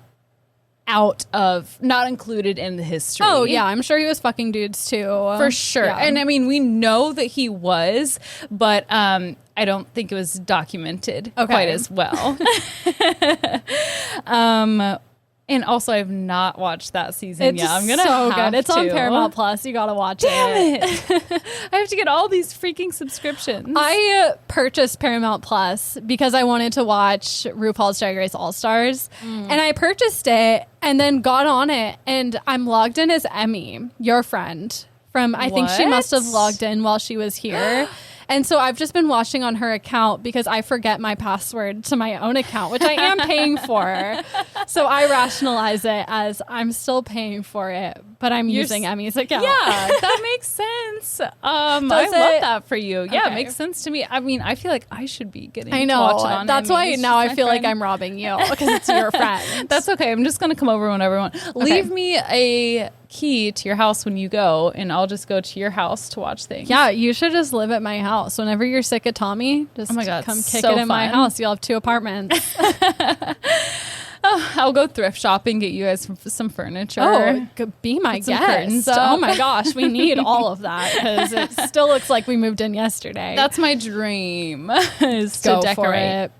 not included in the history. Oh, yeah. I'm sure he was fucking dudes too. For sure. Yeah. And I mean, we know that he was, but I don't think it was documented quite as well. And also, I've not watched that season yet. I'm gonna so have good. It's to. on Paramount Plus. You gotta watch Damn it! I have to get all these freaking subscriptions. I purchased Paramount Plus because I wanted to watch RuPaul's Drag Race All Stars, and I purchased it and then got on it, and I'm logged in as Emmy, your friend from. I think she must have logged in while she was here. And so I've just been watching on her account because I forget my password to my own account, which I am paying for. So I rationalize it as I'm still paying for it, but I'm using Emmy's account. Yeah, that makes sense. I love that for you. Yeah, it makes sense to me. I mean, I feel like I should be getting I know. to watch it on That's Emmy. why now I feel like I'm robbing you because it's your friend. That's okay. I'm just going to come over whenever I want. Leave me a key to your house when you go, and I'll just go to your house to watch things. Yeah, you should just live at my house. Whenever you're sick of Tommy, just come kick it in my house. You'll have 2 apartments. I'll go thrift shopping, get you guys some furniture. Oh, be my guest. Oh my gosh, we need all of that because it still looks like we moved in yesterday. That's my dream, is to Go decorate. for it.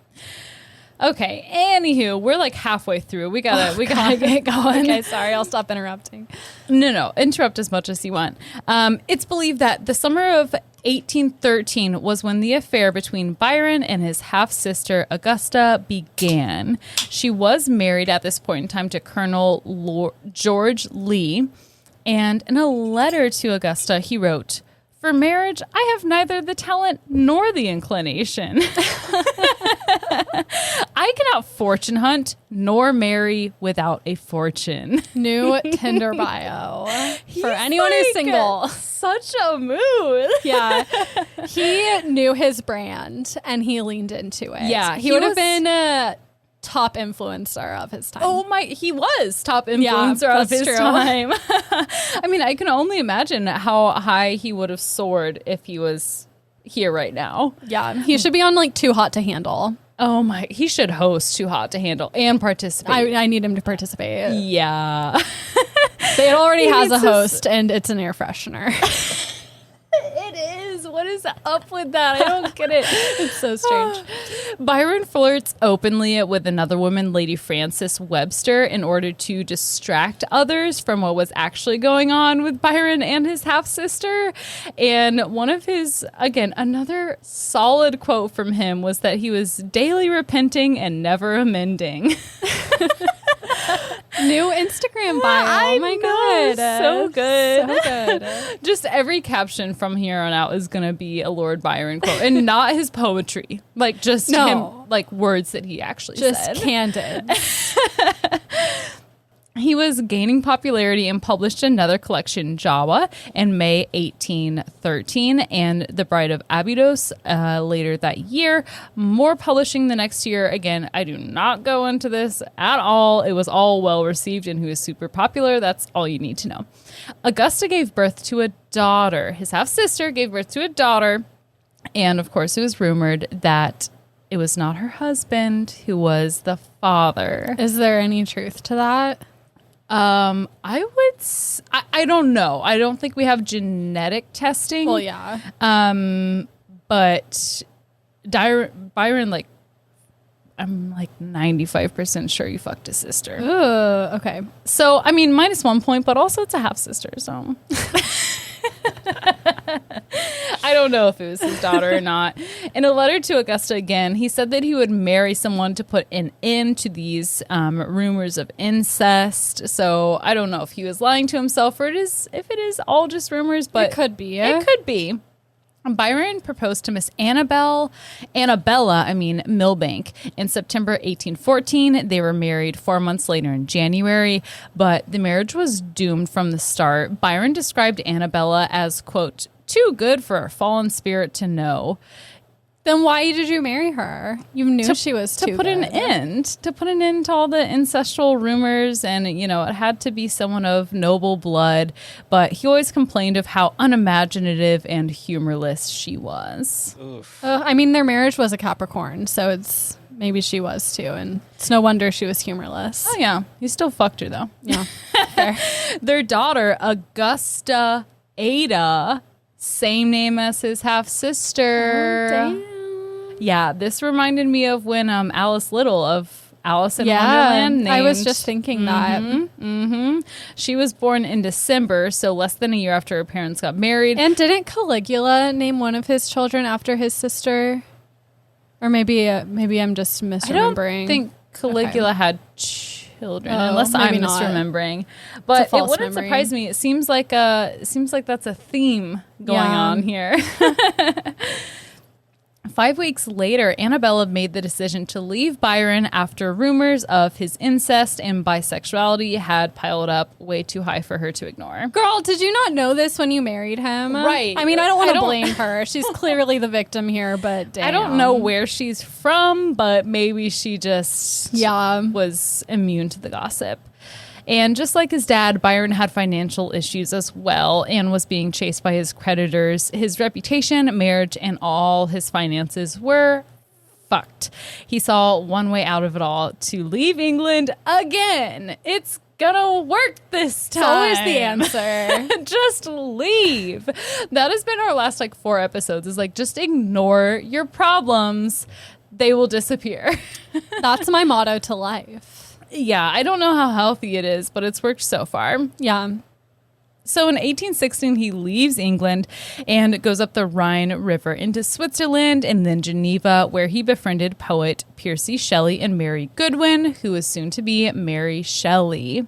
Okay, anywho, we're like halfway through. We gotta get going. Okay, sorry, I'll stop interrupting. No, interrupt as much as you want. It's believed that the summer of 1813 was when the affair between Byron and his half-sister Augusta began. She was married at this point in time to Colonel George Lee, and in a letter to Augusta, he wrote, "For marriage, I have neither the talent nor the inclination. I cannot fortune hunt nor marry without a fortune." New Tinder bio for anyone who's single. Such a mood. Yeah. He knew his brand and he leaned into it. Yeah, He would have been a top influencer of his time. Oh my, he was top influencer of his time. I mean, I can only imagine how high he would have soared if he was here right now. Yeah. He should be on like Too Hot to Handle. Oh my, he should host Too Hot to Handle and participate. I need him to participate. Yeah. It already has a host and it's an air freshener. It is. What is up with that? I don't get it. It's so strange. Byron flirts openly with another woman, Lady Frances Webster, in order to distract others from what was actually going on with Byron and his half-sister. And one of his, again, another solid quote from him was that he was daily repenting and never amending. New Instagram bio. Oh my God. So good. So good. Just every caption from here on out is going to be a Lord Byron quote and not his poetry. Like just him, like words that he actually said. Just candid. He was gaining popularity and published another collection, Jawa, in May 1813, and The Bride of Abydos later that year. More publishing the next year. Again, I do not go into this at all. It was all well received, and he was super popular. That's all you need to know. Augusta gave birth to a daughter. His half-sister gave birth to a daughter, and of course it was rumored that it was not her husband who was the father. Is there any truth to that? I don't know. I don't think we have genetic testing. Well, yeah. But Byron, like, I'm like 95% sure you fucked his sister. Ooh, okay. So, I mean, -1 point, but also it's a half sister. So I don't know if it was his daughter or not. In a letter to Augusta again, he said that he would marry someone to put an end to these rumors of incest. So I don't know if he was lying to himself or if it is all just rumors, but it could be. Yeah? It could be. Byron proposed to Miss Annabella Milbank in September 1814. They were married 4 months later in January, but the marriage was doomed from the start. Byron described Annabella as, quote, too good for a fallen spirit to know. Then why did you marry her? You knew she was too to put good. an end to all the incestual rumors, and it had to be someone of noble blood. But he always complained of how unimaginative and humorless she was. I mean, their marriage was a Capricorn, so maybe she was too, and it's no wonder she was humorless. Oh yeah, he still fucked her though. Yeah, fair. Their daughter Augusta Ada, same name as his half sister. Oh, damn. Yeah, this reminded me of when Alice Little of Alice in Wonderland named. I was just thinking that. She was born in December, so less than a year after her parents got married. And didn't Caligula name one of his children after his sister? Or maybe I'm just misremembering. I don't think Caligula had children, unless I'm maybe not. misremembering. But it false wouldn't memory. surprise me. It seems like that's a theme going on here. 5 weeks later, Annabella made the decision to leave Byron after rumors of his incest and bisexuality had piled up way too high for her to ignore. Girl, did you not know this when you married him? Right. I mean, I don't want to blame her. She's clearly the victim here, but damn. I don't know where she's from, but maybe she just was immune to the gossip. And just like his dad, Byron had financial issues as well and was being chased by his creditors. His reputation, marriage, and all his finances were fucked. He saw one way out of it all: to leave England again. It's gonna work this time. It's always the answer. Just leave. That has been our last 4 episodes, is just ignore your problems. They will disappear. That's my motto to life. Yeah, I don't know how healthy it is, but it's worked so far. Yeah. So in 1816, he leaves England and goes up the Rhine River into Switzerland and then Geneva, where he befriended poet Percy Shelley and Mary Goodwin, who was soon to be Mary Shelley.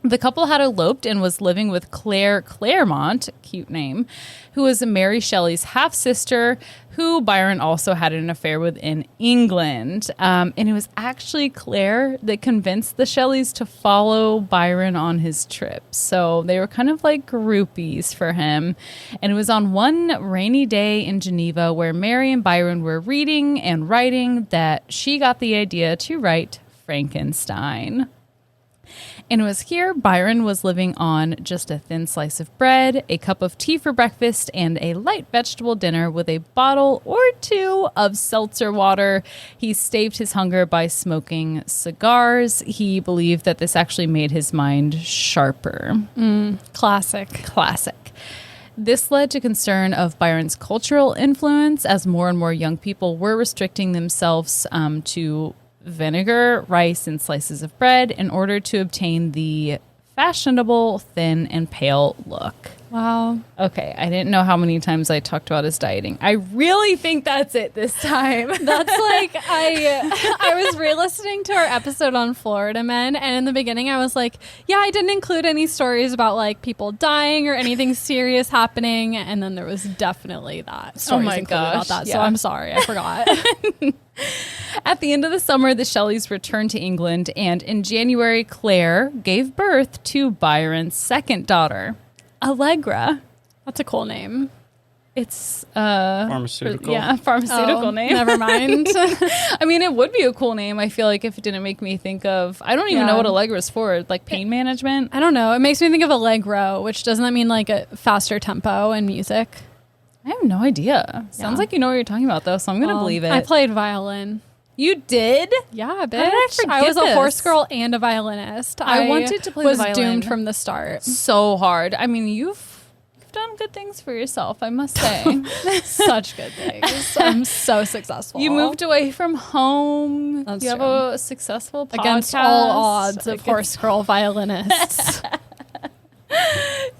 The couple had eloped and was living with Claire Claremont, cute name, who was Mary Shelley's half-sister, who Byron also had an affair with in England. And it was actually Claire that convinced the Shelleys to follow Byron on his trip. So they were kind of like groupies for him. And it was on one rainy day in Geneva where Mary and Byron were reading and writing that she got the idea to write Frankenstein. And it was here Byron was living on just a thin slice of bread, a cup of tea for breakfast, and a light vegetable dinner with a bottle or two of seltzer water. He staved his hunger by smoking cigars. He believed that this actually made his mind sharper. Classic. This led to concern of Byron's cultural influence, as more and more young people were restricting themselves to vinegar, rice, and slices of bread in order to obtain the fashionable thin and pale look. Wow. Okay, I didn't know how many times I talked about his dieting. I really think that's it this time. That's like I was re-listening to our episode on Florida men, and in the beginning I was like, yeah, I didn't include any stories about like people dying or anything serious happening, and then there was definitely that stories included about that. So I'm sorry, I forgot. At the end of the summer, the Shelleys returned to England, and in January, Claire gave birth to Byron's second daughter, Allegra. That's a cool name. It's pharmaceutical. Pharmaceutical name. Never mind. I mean, it would be a cool name, I feel like, if it didn't make me think of, I don't even know what Allegra's for, like pain management. I don't know. It makes me think of Allegro, which doesn't that mean like a faster tempo in music? I have no idea. Sounds like you know what you're talking about, though, so I'm going to believe it. I played violin. You did? Yeah, bitch. How did I forget was a this? horse girl and a violinist. I wanted to play the was violin. doomed from the start. So hard. I mean, you've done good things for yourself, I must say. Such good things. I'm so successful. You moved away from home. That's you have true. a successful podcast. Against all odds of horse girl violinists.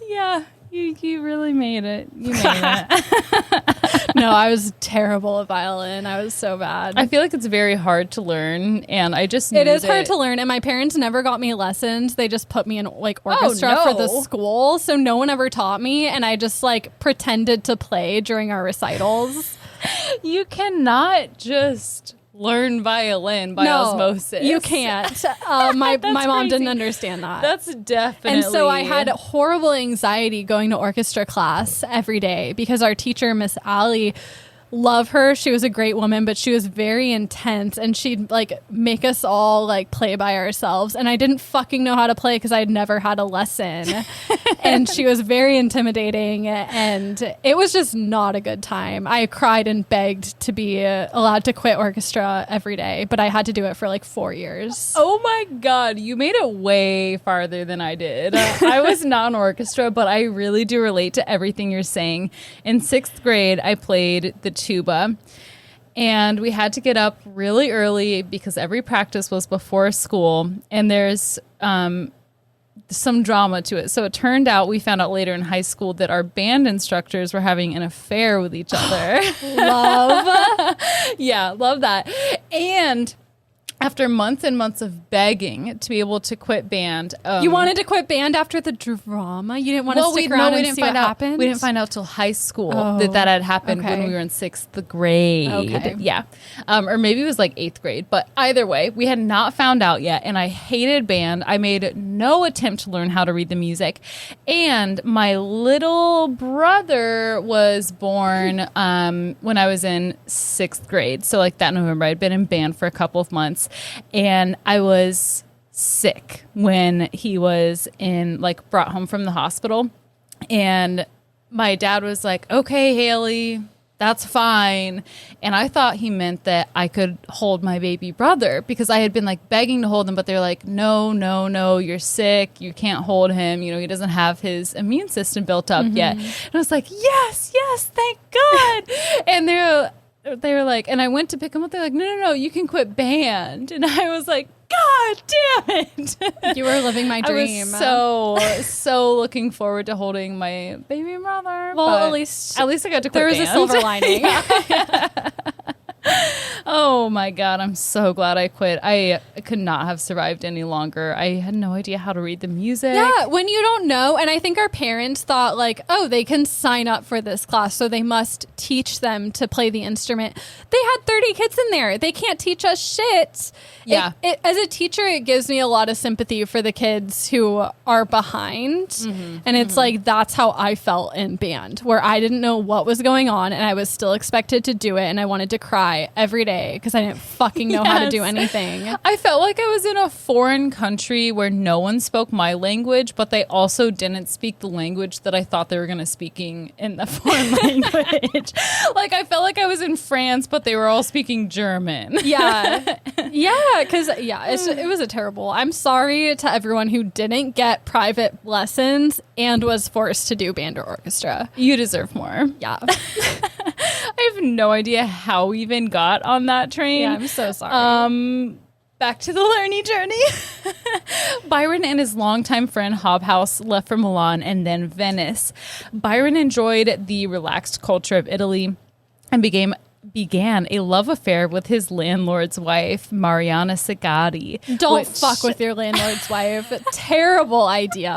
Yeah. You really made it. You made it. No, I was terrible at violin. I was so bad. I feel like it's very hard to learn, and I just It is hard to learn, and my parents never got me lessons. They just put me in like orchestra for the school, so no one ever taught me, and I just like pretended to play during our recitals. You cannot just learn violin by osmosis. You can't. My mom crazy. didn't understand that. That's definitely. And so I had horrible anxiety going to orchestra class every day because our teacher, Miss Allie, love her. She was a great woman, but she was very intense, and she'd like make us all like play by ourselves. And I didn't fucking know how to play because I'd never had a lesson. And she was very intimidating, and it was just not a good time. I cried and begged to be allowed to quit orchestra every day, but I had to do it for like 4 years. Oh my God, you made it way farther than I did. I was not in orchestra, but I really do relate to everything you're saying. In 6th grade, I played the tuba, and we had to get up really early because every practice was before school, and there's some drama to it. So it turned out, we found out later in high school, that our band instructors were having an affair with each other. Love. Yeah, love that. And after months and months of begging to be able to quit band, You wanted to quit band after the drama? You didn't want to stick around and see what happened? We didn't find out till high school that had happened when we were in 6th grade. Okay. Yeah. Or maybe it was like 8th grade. But either way, we had not found out yet. And I hated band. I made no attempt to learn how to read the music. And my little brother was born when I was in 6th grade. So like that November, I'd been in band for a couple of months. And I was sick when he was brought home from the hospital. And my dad was like, okay, Hayley, that's fine. And I thought he meant that I could hold my baby brother, because I had been like begging to hold him, but they're like, no, you're sick. You can't hold him. You know, he doesn't have his immune system built up yet. And I was like, yes, thank God. And they were like, and I went to pick him up. They're like, no, you can quit band. And I was like, God damn it. You were living my dream. I was so looking forward to holding my baby brother. Well, at least I got to quit there was band. a silver lining. Oh my God, I'm so glad I quit. I could not have survived any longer. I had no idea how to read the music. Yeah, when you don't know, and I think our parents thought like, oh, they can sign up for this class, so they must teach them to play the instrument. They had 30 kids in there. They can't teach us shit. Yeah. As a teacher, it gives me a lot of sympathy for the kids who are behind. And it's like, that's how I felt in band, where I didn't know what was going on, and I was still expected to do it, and I wanted to cry every day because I didn't fucking know how to do anything. I felt like I was in a foreign country where no one spoke my language, but they also didn't speak the language that I thought they were going to speaking in the foreign language. Like I felt like I was in France, but they were all speaking German. Yeah. Because it was a terrible. I'm sorry to everyone who didn't get private lessons and was forced to do band or orchestra. You deserve more. Yeah. I have no idea how we even got on that train. Yeah, I'm so sorry. Back to the learning journey. Byron and his longtime friend Hobhouse left for Milan and then Venice. Byron enjoyed the relaxed culture of Italy and began a love affair with his landlord's wife, Mariana Sagatti. Don't fuck with your landlord's wife. Terrible idea.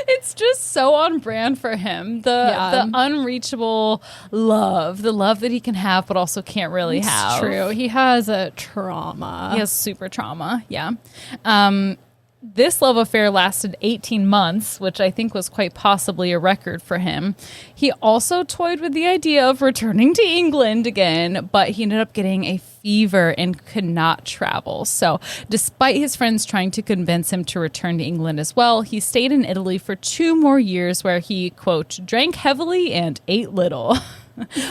It's just so on brand for him. The unreachable love, the love that he can have but also can't really have. It's true. He has a trauma. He has super trauma, yeah. This love affair lasted 18 months, which I think was quite possibly a record for him. He also toyed with the idea of returning to England again, but he ended up getting a fever and could not travel. So despite his friends trying to convince him to return to England as well, he stayed in Italy for 2 more years where he, quote, drank heavily and ate little.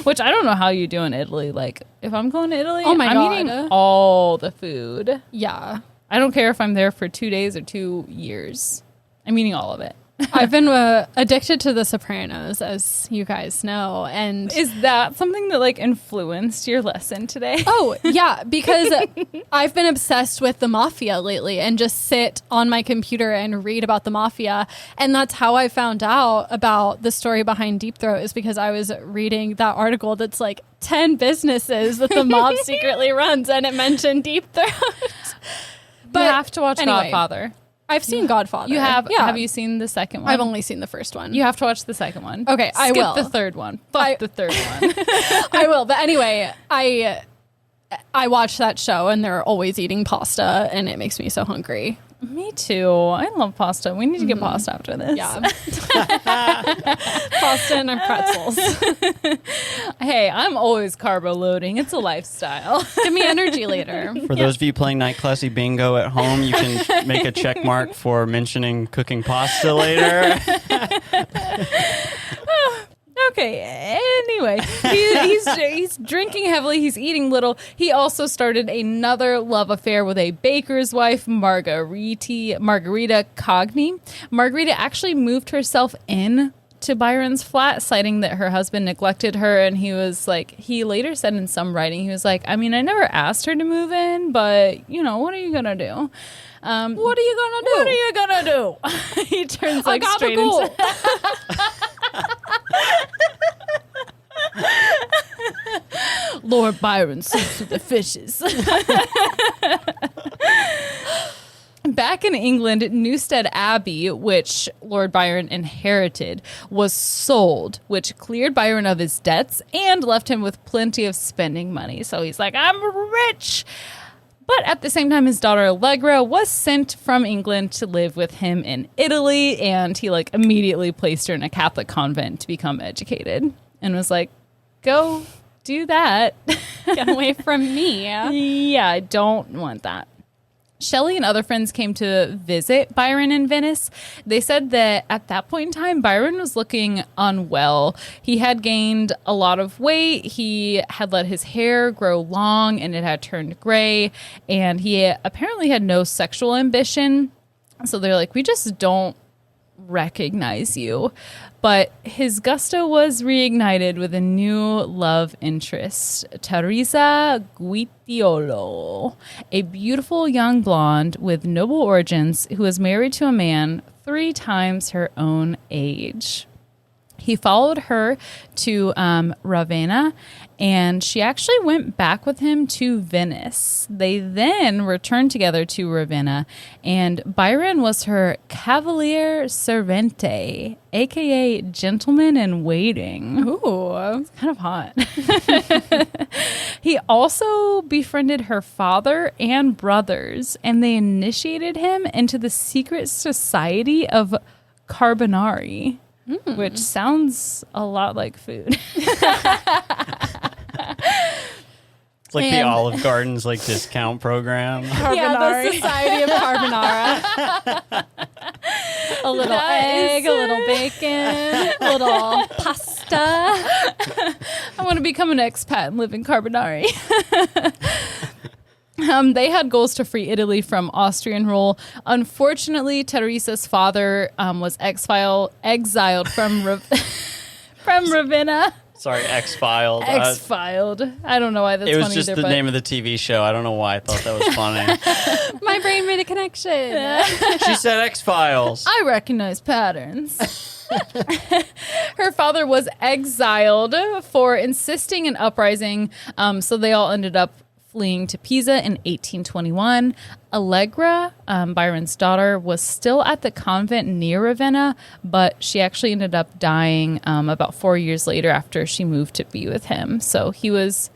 Which I don't know how you do in Italy. Like, if I'm going to Italy, I'm eating all the food. Yeah. I don't care if I'm there for 2 days or 2 years. I'm eating all of it. I've been addicted to The Sopranos, as you guys know. And is that something that like influenced your lesson today? Oh, yeah, because I've been obsessed with the mafia lately and just sit on my computer and read about the mafia. And that's how I found out about the story behind Deep Throat, is because I was reading that article that's like 10 businesses that the mob secretly runs, and it mentioned Deep Throat. But you have to watch Godfather. I've seen Godfather. You have? Yeah. Have you seen the second one? I've only seen the first one. You have to watch the second one. Okay, I will. Skip the third one. Fuck the third one. I will. But anyway, I watch that show and they're always eating pasta and it makes me so hungry. Me too. I love pasta. We need to get pasta after this. Yeah. Pasta and pretzels. Hey, I'm always carbo loading. It's a lifestyle. Give me energy later. For those of you playing Night Classy Bingo at home, you can make a check mark for mentioning cooking pasta later. Okay, anyway, he's drinking heavily, he's eating little. He also started another love affair with a baker's wife, Margarita Cogni. Margarita actually moved herself in to Byron's flat, citing that her husband neglected her, and he later said in some writing, he was like, I mean, I never asked her to move in, but, you know, what are you gonna do? What are you gonna do? He turns like straight into... Lord Byron sleeps with the fishes. Back in England, Newstead Abbey, which Lord Byron inherited, was sold, which cleared Byron of his debts and left him with plenty of spending money. So he's like, I'm rich. But at the same time, his daughter Allegra was sent from England to live with him in Italy, and he like immediately placed her in a Catholic convent to become educated and was like, go do that. Get away from me. Yeah, I don't want that. Shelley and other friends came to visit Byron in Venice. They said that at that point in time, Byron was looking unwell. He had gained a lot of weight. He had let his hair grow long and it had turned gray. And he apparently had no sexual ambition. So they're like, we just don't recognize you. But his gusto was reignited with a new love interest, Teresa Guitiolo, a beautiful young blonde with noble origins who was married to a man 3 times her own age. He followed her to Ravenna, and she actually went back with him to Venice. They then returned together to Ravenna, and Byron was her cavalier servente, a.k.a. gentleman in waiting. Ooh, it's kind of hot. He also befriended her father and brothers, and they initiated him into the secret society of Carbonari. Which sounds a lot like food. It's like the Olive Garden's like discount program. Carbonari. Yeah, the Society of Carbonara. A little egg, a little bacon, a little pasta. I want to become an expat and live in Carbonari. They had goals to free Italy from Austrian rule. Unfortunately, Teresa's father was exiled from from Ravenna. Sorry, X-Filed. X-Filed. I don't know why that's funny. It was just the name of the TV show. I don't know why I thought that was funny. My brain made a connection. She said X-Files. I recognize patterns. Her father was exiled for insisting an uprising, so they all ended up fleeing to Pisa in 1821. Allegra, Byron's daughter, was still at the convent near Ravenna, but she actually ended up dying about 4 years later after she moved to be with him. So he was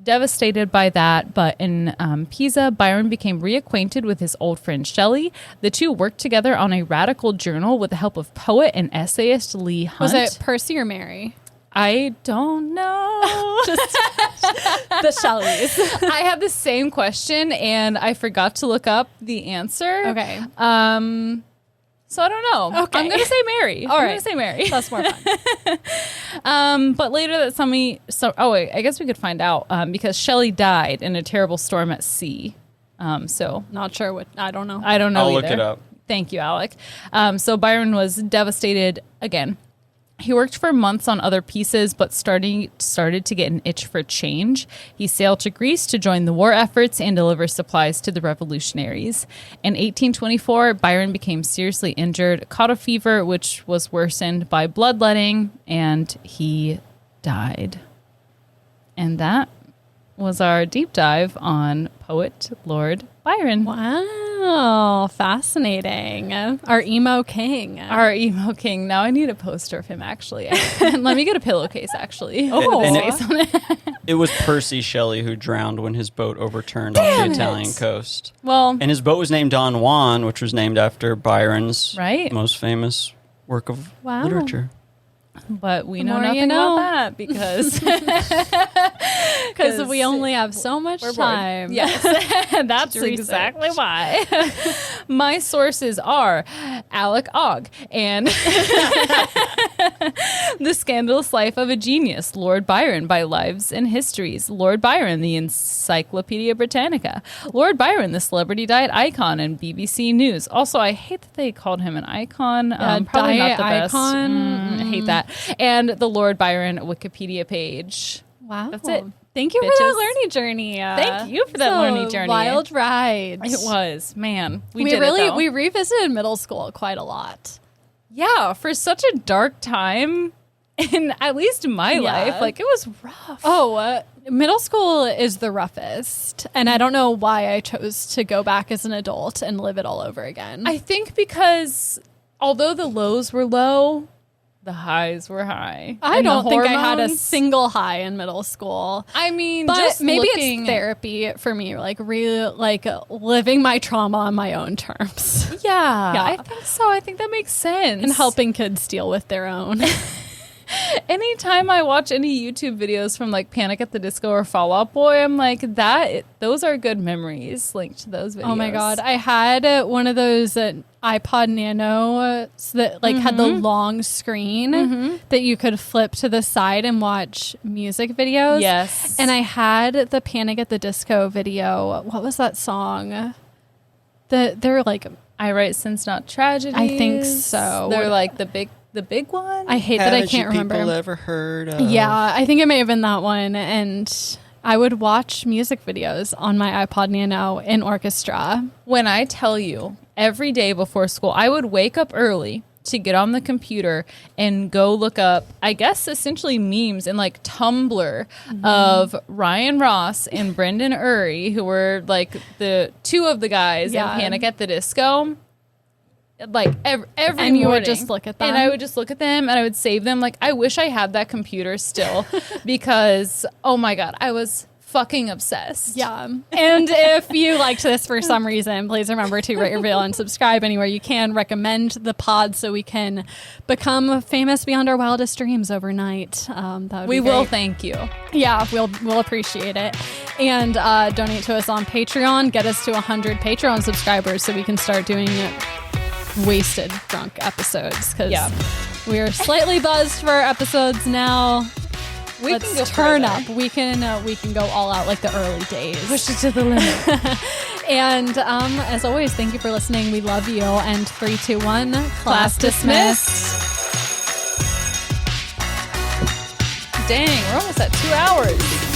devastated by that, but in Pisa, Byron became reacquainted with his old friend Shelley. The two worked together on a radical journal with the help of poet and essayist Leigh Hunt. Was it Percy or Mary? I don't know. Just the Shelleys. I had the same question and I forgot to look up the answer. Okay. So I don't know. Okay. I'm going to say Mary. All right. I'm going to say Mary. That's more fun. But later that I guess we could find out because Shelley died in a terrible storm at sea. So Not sure what. I don't know. I don't know I'll either. look it up. Thank you, Alec. So Byron was devastated again. He worked for months on other pieces, but started to get an itch for change. He sailed to Greece to join the war efforts and deliver supplies to the revolutionaries. In 1824, Byron became seriously injured, caught a fever, which was worsened by bloodletting, and he died. And that was our deep dive on poet Lord Byron. Wow, fascinating. Our emo king. Our emo king. Now I need a poster of him, actually. Let me get a pillowcase, actually. Oh. With his face on it. It was Percy Shelley who drowned when his boat overturned off the Italian coast. Well, And his boat was named Don Juan, which was named after Byron's Right. most famous work of Wow. literature. but we The know more nothing you know. about that because Because we only have so much we're bored. time. Yes, that's To research. exactly why. My sources are Alec Ogg and The Scandalous Life of a Genius, Lord Byron by Lives and Histories, Lord Byron, the Encyclopedia Britannica, Lord Byron, the Celebrity Diet Icon, and BBC News. Also, I hate that they called him an icon. Probably diet not the best. icon. I hate that. And the Lord Byron Wikipedia page. Wow. That's it. Thank you for Bitches. that learning journey. Thank you for that learning journey. Wild ride. It was, man. We We revisited middle school quite a lot. Yeah, for such a dark time in at least my Yeah. life, like it was rough. Oh, middle school is the roughest. And I don't know why I chose to go back as an adult and live it all over again. I think because although the lows were low, the highs were high. I And the don't think I had a hormones- single high in middle school. I mean, But just maybe looking, it's therapy for me, like really like living my trauma on my own terms Yeah, Yeah. I think so. I think that makes sense. and helping kids deal with their own. Anytime I watch any YouTube videos from like Panic at the Disco or Fall Out Boy, I'm like, those are good memories linked to those videos. Oh my God. I had one of those iPod Nano that like had the long screen that you could flip to the side and watch music videos. Yes. And I had the Panic at the Disco video. What was that song? They're like, I Write Since Not Tragedies. I think so. They're like the big one. I hate that I can't remember. People ever heard of? Yeah, I think it may have been that one. And I would watch music videos on my iPod Nano in orchestra. When I tell you, every day before school, I would wake up early to get on the computer and go look up, I guess, essentially memes and like Tumblr of Ryan Ross and Brendan Urie, who were like the two of the guys Yeah. in Panic at the Disco. Like every And you would morning. just look at them? And I would just look at them and I would save them. Like, I wish I had that computer still because, oh my God, I was fucking obsessed. Yeah. And if you liked this for some reason, please remember to rate, review, and subscribe anywhere you can. Recommend the pod so we can become famous beyond our wildest dreams overnight. That would We be will great. thank you. Yeah, we'll appreciate it. And donate to us on Patreon. Get us to 100 Patreon subscribers so we can start doing wasted drunk episodes. Because Yeah. we are slightly buzzed for our episodes now. We Let's can go turn further. up. We can go all out like the early days. Push it to the limit. And as always, thank you for listening. We love you. And 3, 2, 1, class dismissed. Dang, we're almost at 2 hours.